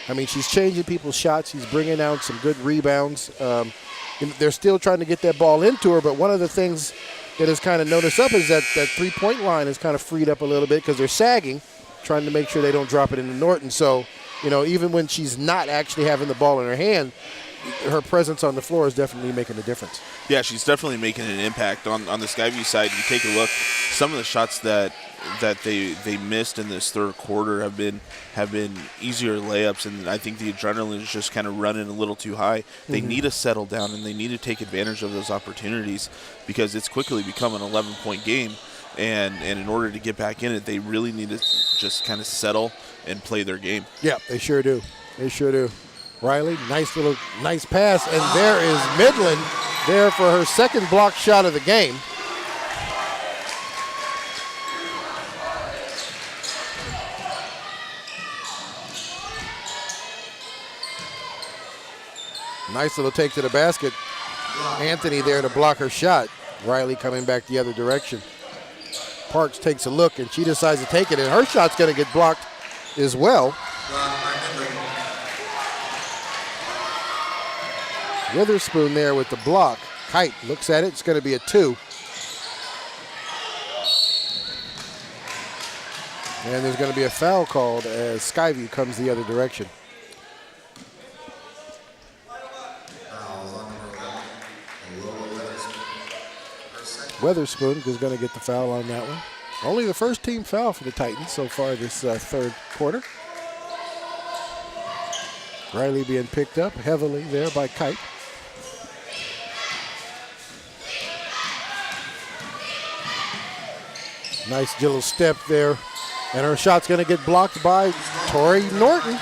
Speaker 1: I mean, she's changing people's shots. She's bringing out some good rebounds. They're still trying to get that ball into her, but one of the things that has kind of noticed up is that three-point line is kind of freed up a little bit because they're sagging, trying to make sure they don't drop it into Norton. So, even when she's not actually having the ball in her hand, her presence on the floor is definitely making a difference.
Speaker 4: Yeah, she's definitely making an impact. On the Skyview side, you take a look, some of the shots that they missed in this third quarter have been easier layups, and I think the adrenaline is just kind of running a little too high. They need to settle down, and they need to take advantage of those opportunities because it's quickly become an 11-point game, and in order to get back in it, they really need to just kind of settle and play their game. Yeah,
Speaker 1: they sure do. They sure do. Riley, nice pass, and there is Midland there for her second block shot of the game. Nice little take to the basket. Anthony there to block her shot. Riley coming back the other direction. Parks takes a look, and she decides to take it, and her shot's going to get blocked as well. Witherspoon there with the block. Kite looks at it. It's going to be a 2. And there's going to be a foul called as Skyview comes the other direction. Witherspoon is going to get the foul on that one. Only the first team foul for the Titans so far this third quarter. Riley being picked up heavily there by Kite. Nice little step there. And her shot's going to get blocked by Tori Midland.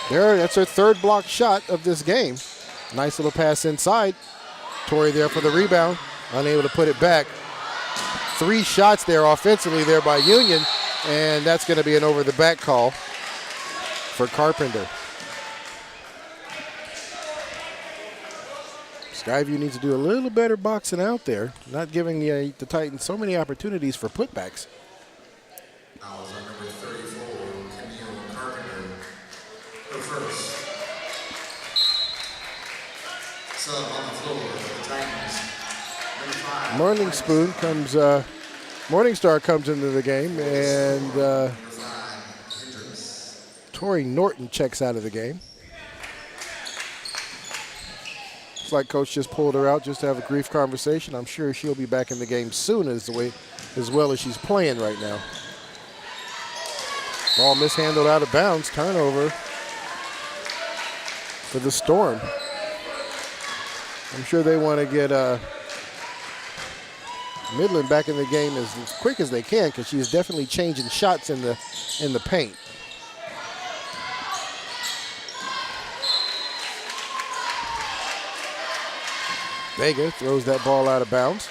Speaker 1: There, that's her third block shot of this game. Nice little pass inside. Tori there for the rebound, unable to put it back. 3 shots there offensively there by Union, and that's going to be an over-the-back call for Carpenter. Skyview needs to do a little better boxing out there, not giving the Titans so many opportunities for putbacks.
Speaker 2: Fouls on number 34, Camille Carpenter, her first. Sub on the floor for the Titans.
Speaker 1: Morningstar comes into the game, and Tori Norton checks out of the game. Looks like Coach just pulled her out just to have a brief conversation. I'm sure she'll be back in the game soon as well as she's playing right now. Ball mishandled out of bounds, turnover for the Storm. I'm sure they want to get Midland back in the game as quick as they can, because she's definitely changing shots in the paint. Vega throws that ball out of bounds.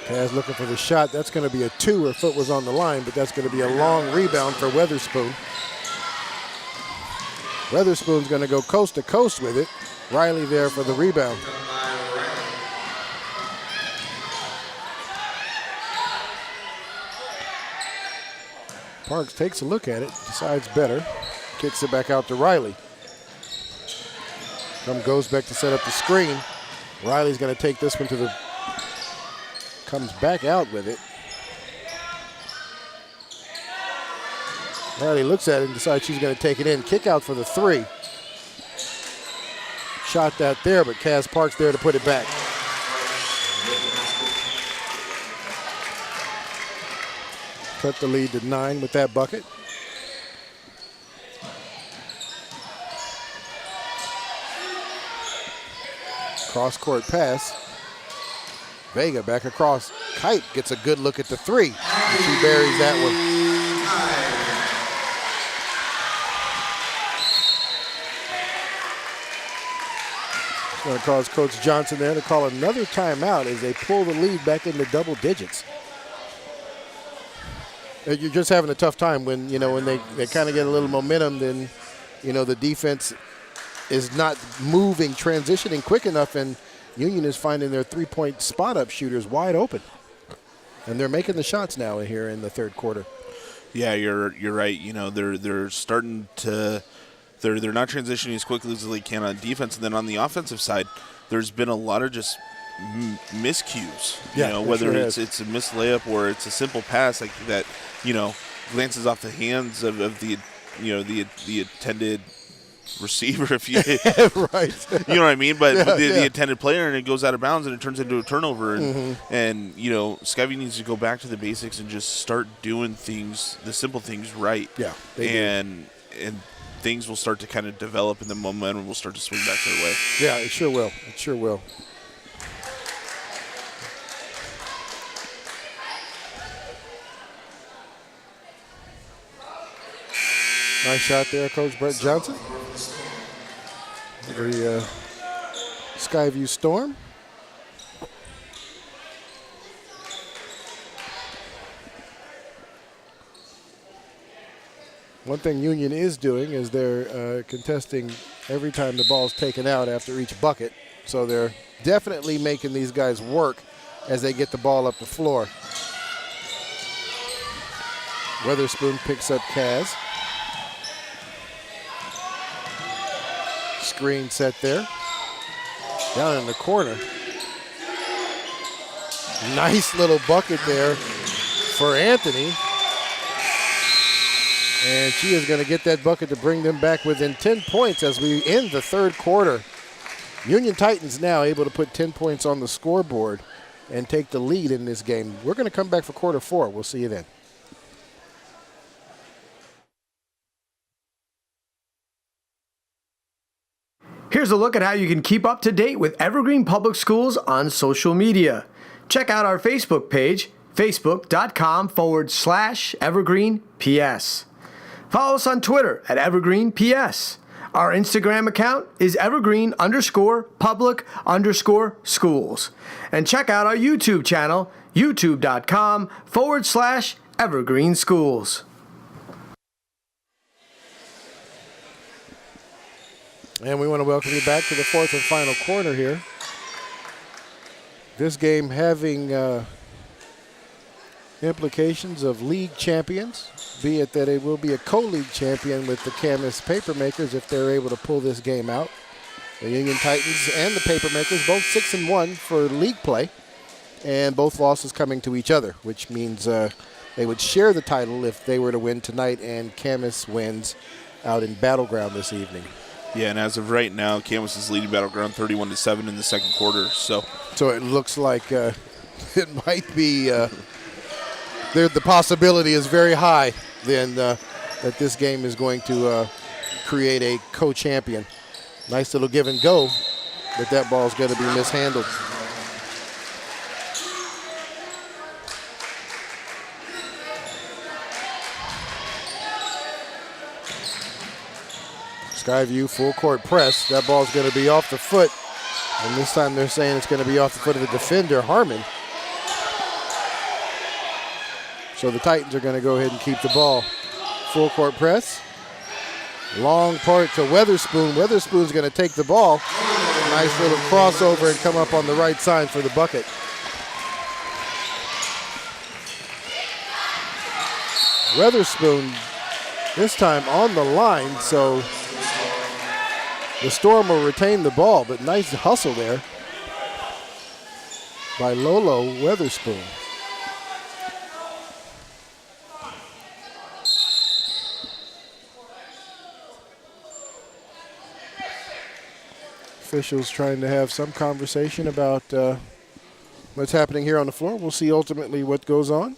Speaker 1: Kaz looking for the shot. That's going to be a 2. Her foot was on the line, but that's going to be a long rebound for Weatherspoon. Weatherspoon's going to go coast to coast with it. Riley there for the rebound. Parks takes a look at it, decides better, kicks it back out to Riley. Goes back to set up the screen. Riley's going to take this one to the, comes back out with it. Riley looks at it and decides she's going to take it in. Kick out for the 3. Shot that there, but Kaz Parks there to put it back. Cut the lead to 9 with that bucket. Cross-court pass. Vega back across. Kite gets a good look at the 3. And she buries that one. It's going to cause Coach Johnson there to call another timeout as they pull the lead back into double digits. You're just having a tough time when they kind of get a little momentum, then, the defense is not moving, transitioning quick enough, and Union is finding their 3-point spot-up shooters wide open. And they're making the shots now here in the third quarter.
Speaker 4: Yeah, you're right. They're starting to they're not transitioning as quickly as they can on defense, and then on the offensive side, there's been a lot of just miscues. Whether it's a missed layup or it's a simple pass like that, glances off the hands of the intended receiver, if you
Speaker 1: right.
Speaker 4: You know what I mean, but the intended player, and it goes out of bounds and it turns into a turnover, and Skyview needs to go back to the basics and just start doing things, the simple things right.
Speaker 1: Yeah,
Speaker 4: and things will start to kind of develop, and the momentum will start to swing back their way.
Speaker 1: Yeah, it sure will. It sure will. Nice shot there, Coach Brett Johnson. The Skyview Storm. One thing Union is doing is they're contesting every time the ball's taken out after each bucket. So they're definitely making these guys work as they get the ball up the floor. Weatherspoon picks up Kaz. Screen set there. Down in the corner. Nice little bucket there for Anthony. And she is going to get that bucket to bring them back within 10 points as we end the third quarter. Union Titans now able to put 10 points on the scoreboard and take the lead in this game. We're going to come back for quarter 4. We'll see you then.
Speaker 3: Here's a look at how you can keep up to date with Evergreen Public Schools on social media. Check out our Facebook page, facebook.com/EvergreenPS. Follow us on Twitter at EvergreenPS. Our Instagram account is evergreen_public_schools. And check out our YouTube channel, youtube.com/evergreenschools.
Speaker 1: And we want to welcome you back to the fourth and final quarter here. This game having implications of league champions, be it that it will be a co-league champion with the Camas Papermakers if they're able to pull this game out. The Union Titans and the Papermakers both 6-1 for league play, and both losses coming to each other, which means they would share the title if they were to win tonight and Camas wins out in Battleground this evening.
Speaker 4: Yeah, and as of right now, Camas is leading Battleground 31-7 in the second quarter. So
Speaker 1: it looks like it might be the possibility is very high then that this game is going to create a co-champion. Nice little give and go, but that ball's going to be mishandled. Skyview full court press. That ball's going to be off the foot. And this time they're saying it's going to be off the foot of the defender, Harmon. So the Titans are going to go ahead and keep the ball. Full court press. Long part to Weatherspoon. Weatherspoon's going to take the ball. Nice little crossover and come up on the right side for the bucket. Weatherspoon this time on the line, so the Storm will retain the ball, but nice hustle there by Lolo Weatherspoon. Officials trying to have some conversation about what's happening here on the floor. We'll see ultimately what goes on.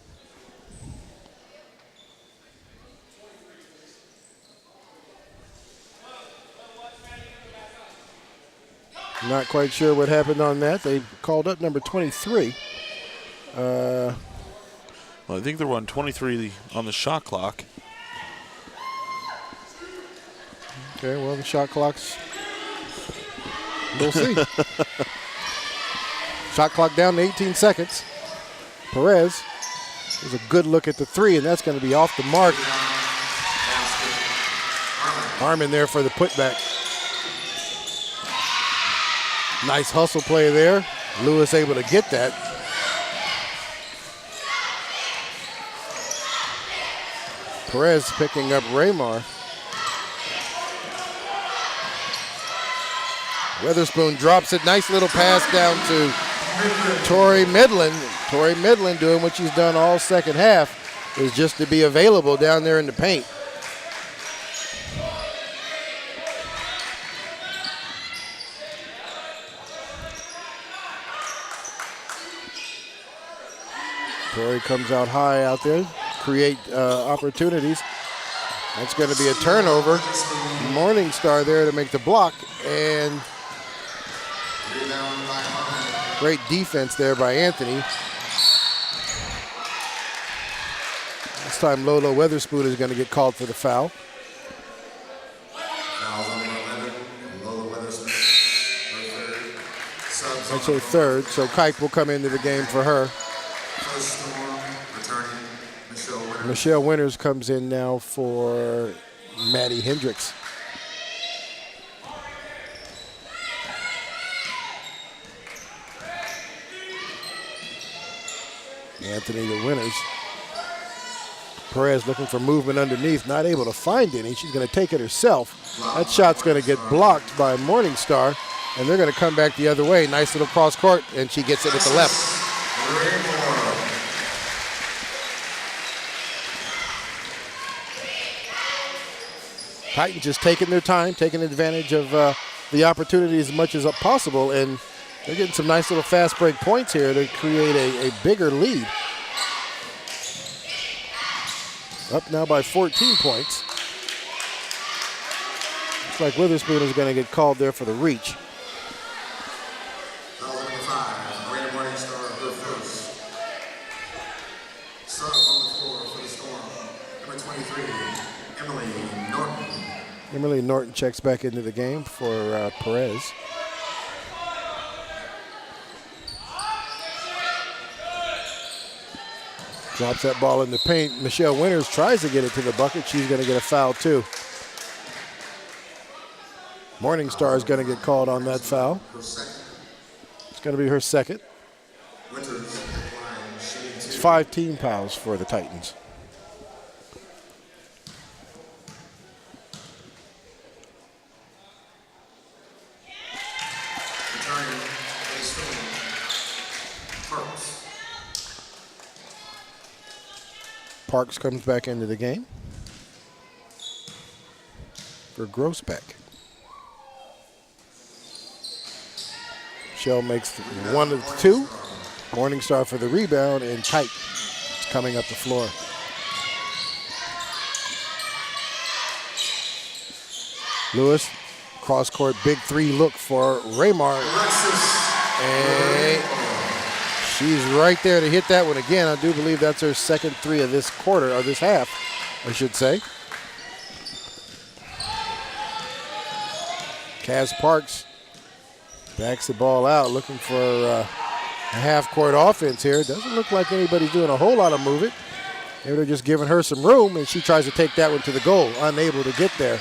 Speaker 1: Not quite sure what happened on that. They called up number 23.
Speaker 4: Well, I think they're on 23 on the shot clock.
Speaker 1: Okay, well, the shot clock's... We'll see. Shot clock down to 18 seconds. Perez is a good look at the three, and that's going to be off the mark. Harmon there for the putback. Nice hustle play there. Lewis able to get that. Perez picking up Raymar. Weatherspoon drops it. Nice little pass down to Tori Midland. Tori Midland doing what she's done all second half, is just to be available down there in the paint. Tori comes out high out there, create opportunities. That's going to be a turnover. Morningstar there to make the block, and great defense there by Anthony. This time Lolo Weatherspoon is going to get called for the foul. That's her third, so Kike will come into the game for her. Michelle Winters comes in now for Maddie Hendricks. Anthony to Winters. Perez looking for movement underneath, not able to find any. She's going to take it herself. That shot's going to get blocked by Morningstar, and they're going to come back the other way. Nice little cross court, and she gets it with the left. Titans just taking their time, taking advantage of the opportunity as much as possible, and they're getting some nice little fast break points here to create a bigger lead. Up now by 14 points. Looks like Witherspoon is going to get called there for the reach.
Speaker 2: Foul number 5, Miranda Morningstar, her first. Sub on the floor for the Storm. Number 23, Emily Norton.
Speaker 1: Emily Norton checks back into the game for Perez. Drops that ball in the paint. Michelle Winters tries to get it to the bucket. She's going to get a foul too. Morningstar is going to get called on that foul. It's going to be her second. It's 5 team fouls for the Titans. Parks comes back into the game for Grossbeck. Shell makes one of the two. Morningstar for the rebound, and Kite is coming up the floor. Lewis, cross-court big three look for Raymar. And she's right there to hit that one again. I do believe that's her second three of this quarter, or this half, I should say. Kaz Parks backs the ball out, looking for a half-court offense here. Doesn't look like anybody's doing a whole lot of movement. Maybe they're just giving her some room, and she tries to take that one to the goal, unable to get there.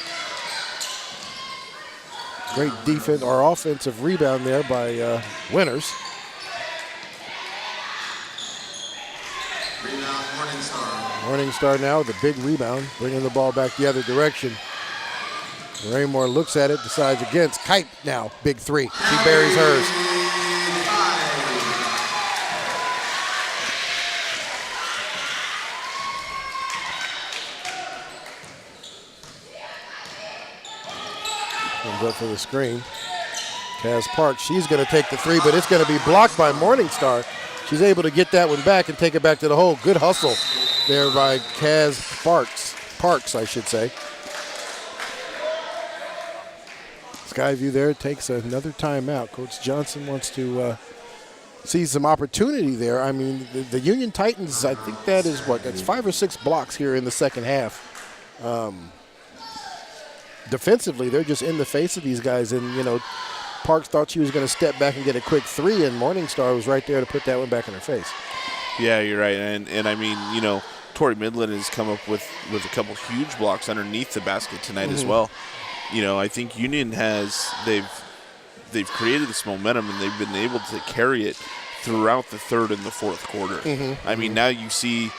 Speaker 1: Great defense or offensive rebound there by Winters.
Speaker 2: Rebound, Morningstar.
Speaker 1: Morningstar now with a big rebound, bringing the ball back the other direction. Raymore looks at it, decides against. Kite now, big three. She buries hers. Comes up for the screen. Kaz Parks, she's going to take the three, but it's going to be blocked by Morningstar. She's able to get that one back and take it back to the hole. Good hustle there by Kaz Parks, I should say. Skyview there takes another timeout. Coach Johnson wants to see some opportunity there. I mean, the Union Titans, I think that is that's 5 or 6 blocks here in the second half. Defensively, they're just in the face of these guys. And, you know, Parks thought she was going to step back and get a quick three, and Morningstar was right there to put that one back in her face.
Speaker 4: Yeah, you're right. And I mean, you know, Tori Midland has come up with a couple huge blocks underneath the basket tonight as well. You know, I think Union they've created this momentum, and they've been able to carry it throughout the third and the fourth quarter. I mean, now you see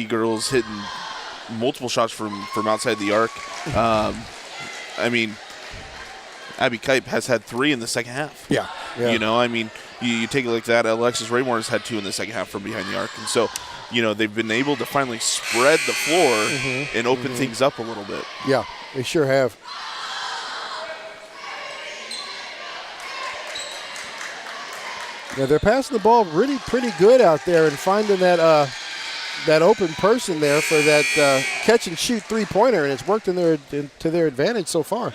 Speaker 4: girls hitting multiple shots from outside the arc. I mean, Abby Kipe has had 3 in the second half.
Speaker 1: Yeah.
Speaker 4: You know, I mean, you take it like that. Alexis Raymore has had 2 in the second half from behind the arc, and so, you know, they've been able to finally spread the floor and open things up a little bit.
Speaker 1: Yeah, they sure have. Yeah, they're passing the ball really pretty good out there and finding that open person there for that catch and shoot three-pointer, and it's worked to their advantage so far.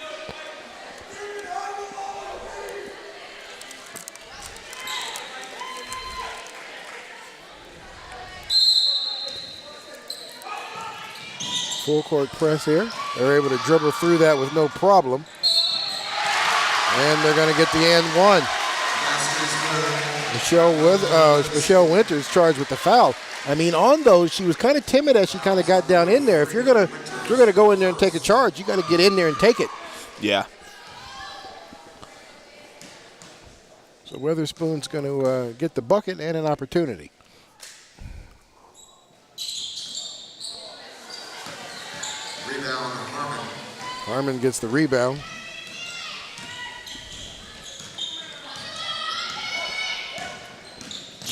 Speaker 1: Full court press here. They're able to dribble through that with no problem. And they're going to get the and one. Michelle Winters charged with the foul. I mean, on those, she was kind of timid as she kind of got down in there. If you're gonna go in there and take a charge, you got to get in there and take it.
Speaker 4: Yeah.
Speaker 1: So Weatherspoon's going to get the bucket and an opportunity.
Speaker 2: Rebound, Harmon.
Speaker 1: Harmon gets the rebound.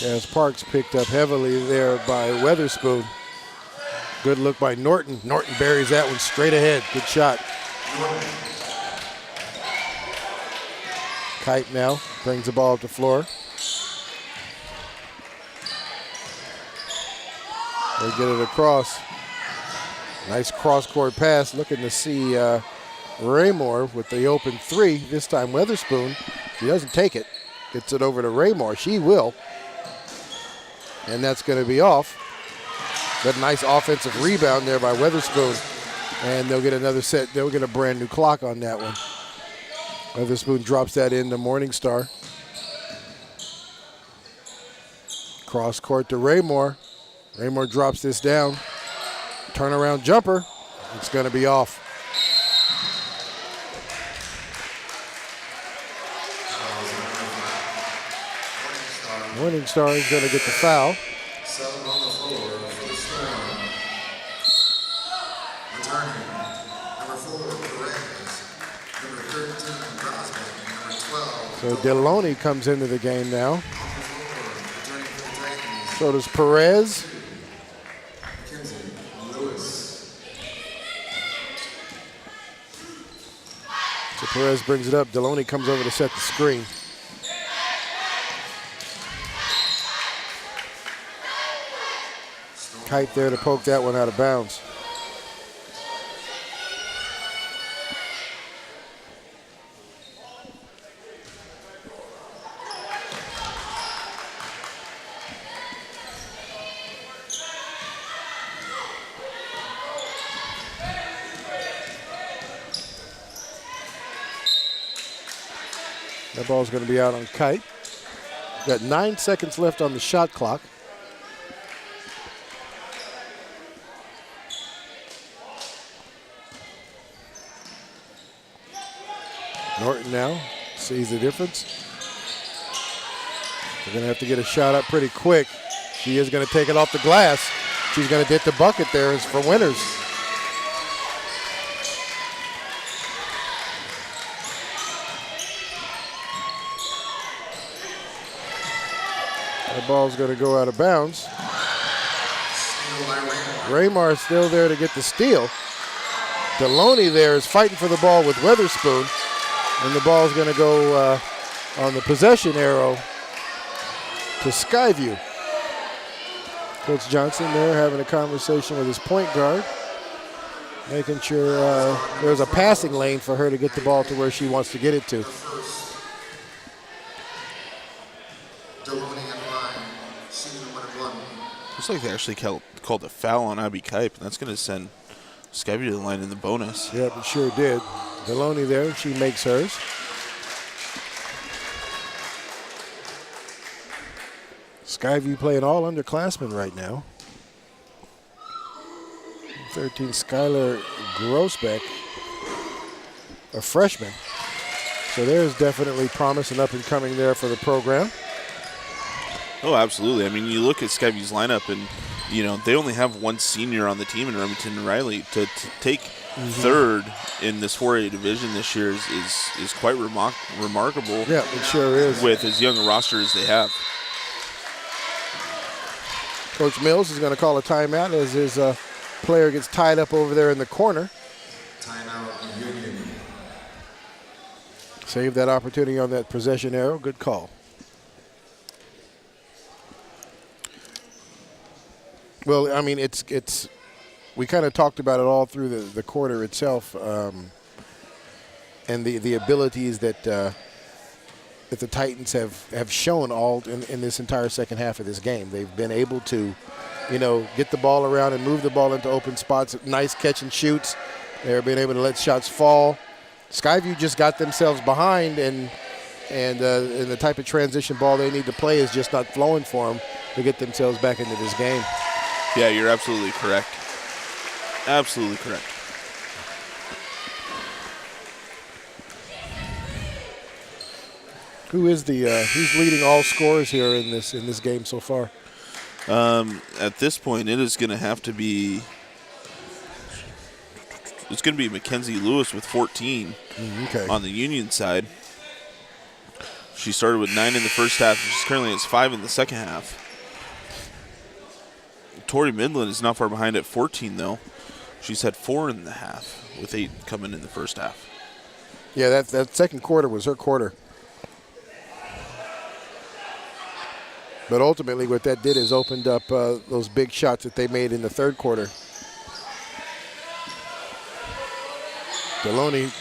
Speaker 1: As Parks picked up heavily there by Weatherspoon. Good look by Norton. Norton buries that one straight ahead. Good shot. Kite now brings the ball up the floor. They get it across. Nice cross-court pass. Looking to see Raymore with the open three. This time Weatherspoon, she doesn't take it. Gets it over to Raymore. She will. And that's going to be off. But nice offensive rebound there by Weatherspoon. And they'll get another set. They'll get a brand new clock on that one. Weatherspoon drops that into Morningstar. Cross court to Raymore. Raymore drops this down. Turnaround jumper. It's going to be off. Morningstar is going to get the foul.
Speaker 2: 7 on the floor for the Storm. Returning, number 4, Perez. Number 13, Grosbeck. Number 12.
Speaker 1: So Deloney comes into the game now. So does Perez. So Perez brings it up. Deloney comes over to set the screen. Kite there to poke that one out of bounds. That ball's going to be out on Kite. Got 9 seconds left on the shot clock. Norton now sees the difference. They're going to have to get a shot up pretty quick. She is going to take it off the glass. She's going to hit the bucket there as for winners. That ball's going to go out of bounds. Raymar still there to get the steal. Deloney there is fighting for the ball with Weatherspoon. And the ball's going to go on the possession arrow to Skyview. Coach Johnson there having a conversation with his point guard, making sure there's a passing lane for her to get the ball to where she wants to get it to.
Speaker 4: Looks like they actually called a foul on Abby Kipe, and that's going to send Skyview to the line in the bonus.
Speaker 1: Yep, it sure did. Deloney there, she makes hers. Skyview playing all underclassmen right now. 13, Skylar Grossbeck, a freshman. So there's definitely promise and up and coming there for the program.
Speaker 4: Oh, absolutely. I mean, you look at Skyview's lineup, and you know they only have one senior on the team in Remington and Riley. To take third in this 4A division this year is quite remarkable.
Speaker 1: Yeah, it sure is.
Speaker 4: With as young a roster as they have.
Speaker 1: Coach Mills is going to call a timeout as his player gets tied up over there in the corner.
Speaker 2: Timeout Union.
Speaker 1: Save that opportunity on that possession arrow. Good call. Well, I mean, it's we kind of talked about it all through the quarter itself, and the abilities that the Titans have shown all in this entire second half of this game. They've been able to, get the ball around and move the ball into open spots. Nice catch and shoots. They're being able to let shots fall. Skyview just got themselves behind, and the type of transition ball they need to play is just not flowing for them to get themselves back into this game.
Speaker 4: Yeah, you're absolutely correct. Absolutely correct.
Speaker 1: Who's leading all scorers here in this game so far?
Speaker 4: At this point, it is going to have to be. It's going to be Mackenzie Lewis with 14 on the Union side. She started with 9 in the first half. She's currently has 5 in the second half. Tori Midland is not far behind at 14, though. She's had 4 in the half, with 8 coming in the first half.
Speaker 1: Yeah, that second quarter was her quarter. But ultimately, what that did is opened up those big shots that they made in the third quarter. Deloney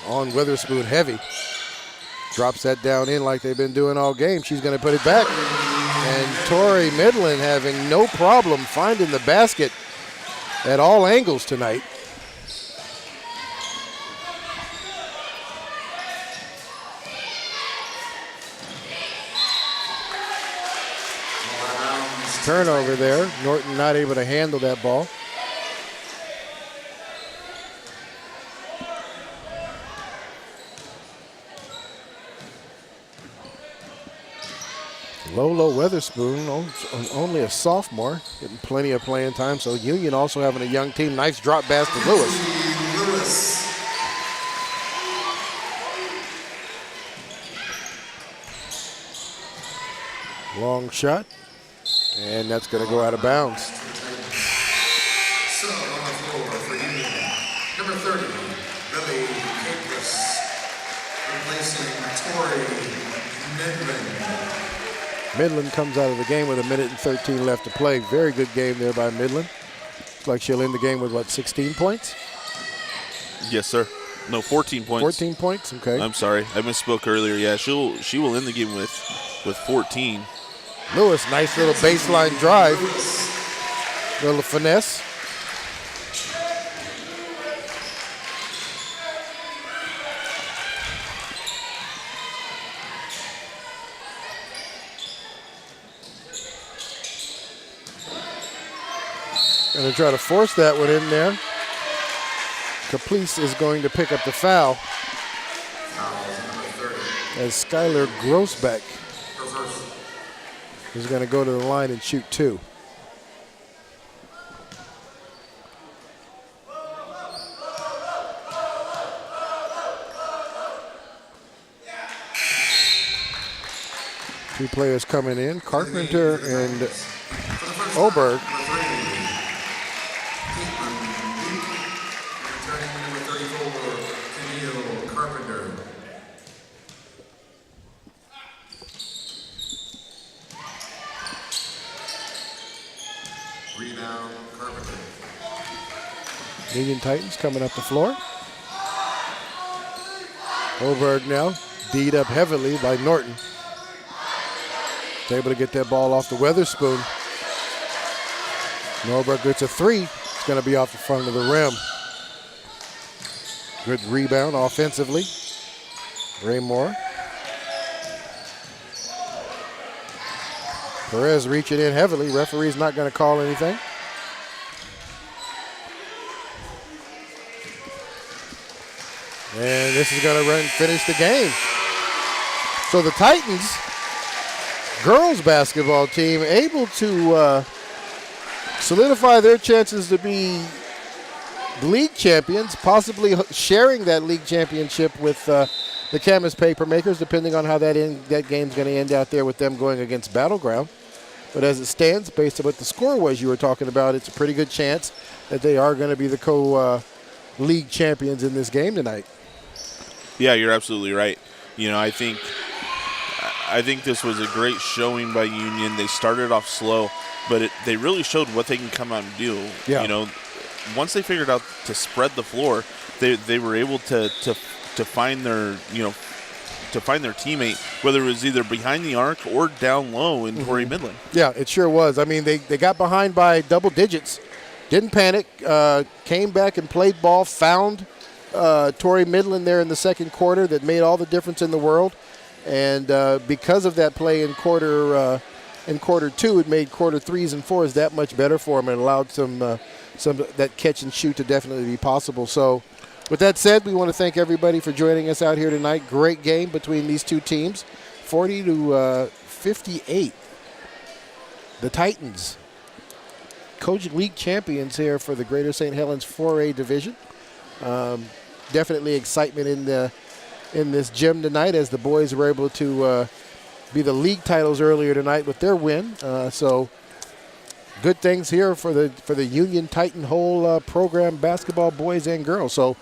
Speaker 1: on Witherspoon heavy. Drops that down in like they've been doing all game. She's going to put it back. And Tori Midland having no problem finding the basket at all angles tonight. Turnover there. Norton not able to handle that ball. Lolo Witherspoon, only a sophomore, getting plenty of playing time. So Union also having a young team. Nice drop pass to Lewis. Long shot, and that's going to go out of bounds.
Speaker 2: So on the floor for Union, number 30, Lily Capris, replacing Tori Midland.
Speaker 1: Midland comes out of the game with 1:13 left to play. Very good game there by Midland. Looks like she'll end the game with, what, 16 points?
Speaker 4: Yes, sir. No, 14 points.
Speaker 1: 14 points, okay.
Speaker 4: I'm sorry, I misspoke earlier. Yeah, she will end the game with 14.
Speaker 1: Lewis, nice little baseline drive. Little finesse. Going to try to force that one in there. Caplice is going to pick up the foul as Skylar Grossbeck is going to go to the line and shoot 2. Two players coming in, Carpenter and Oberg. Union Titans coming up the floor. Oberg now, D'd up heavily by Norton. Is able to get that ball off the Witherspoon. Oberg gets a 3. It's going to be off the front of the rim. Good rebound offensively. Raymore. Perez reaching in heavily. Referee's not going to call anything. And this is going to finish the game. So the Titans girls basketball team able to solidify their chances to be league champions, possibly sharing that league championship with the Camas Papermakers, depending on how that game's going to end out there with them going against Battleground. But as it stands, based on what the score was you were talking about, it's a pretty good chance that they are going to be the co-league champions in this game tonight.
Speaker 4: Yeah, you're absolutely right. You know, I think this was a great showing by Union. They started off slow, but they really showed what they can come out and do.
Speaker 1: Yeah.
Speaker 4: You know, once they figured out to spread the floor, they were able to find their teammate, whether it was either behind the arc or down low in Tori Midland.
Speaker 1: Yeah, it sure was. I mean, they got behind by double digits, didn't panic, came back and played ball, found Tori Midland there in the second quarter that made all the difference in the world. And because of that play in quarter 2, it made quarter 3s and 4s that much better for them and allowed some that catch and shoot to definitely be possible. So with that said, we want to thank everybody for joining us out here tonight. Great game between these two teams, 40-58. The Titans, Coach League champions here for the Greater St. Helens 4A division. Definitely excitement in this gym tonight as the boys were able to be the league titles earlier tonight with their win. So good things here for the Union Titan whole program, basketball, boys and girls. So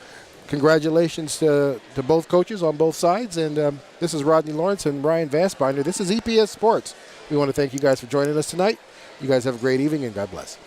Speaker 1: congratulations to both coaches on both sides. And this is Rodney Lawrence and Ryan Vassbinder. This is EPS Sports. We want to thank you guys for joining us tonight. You guys have a great evening and God bless.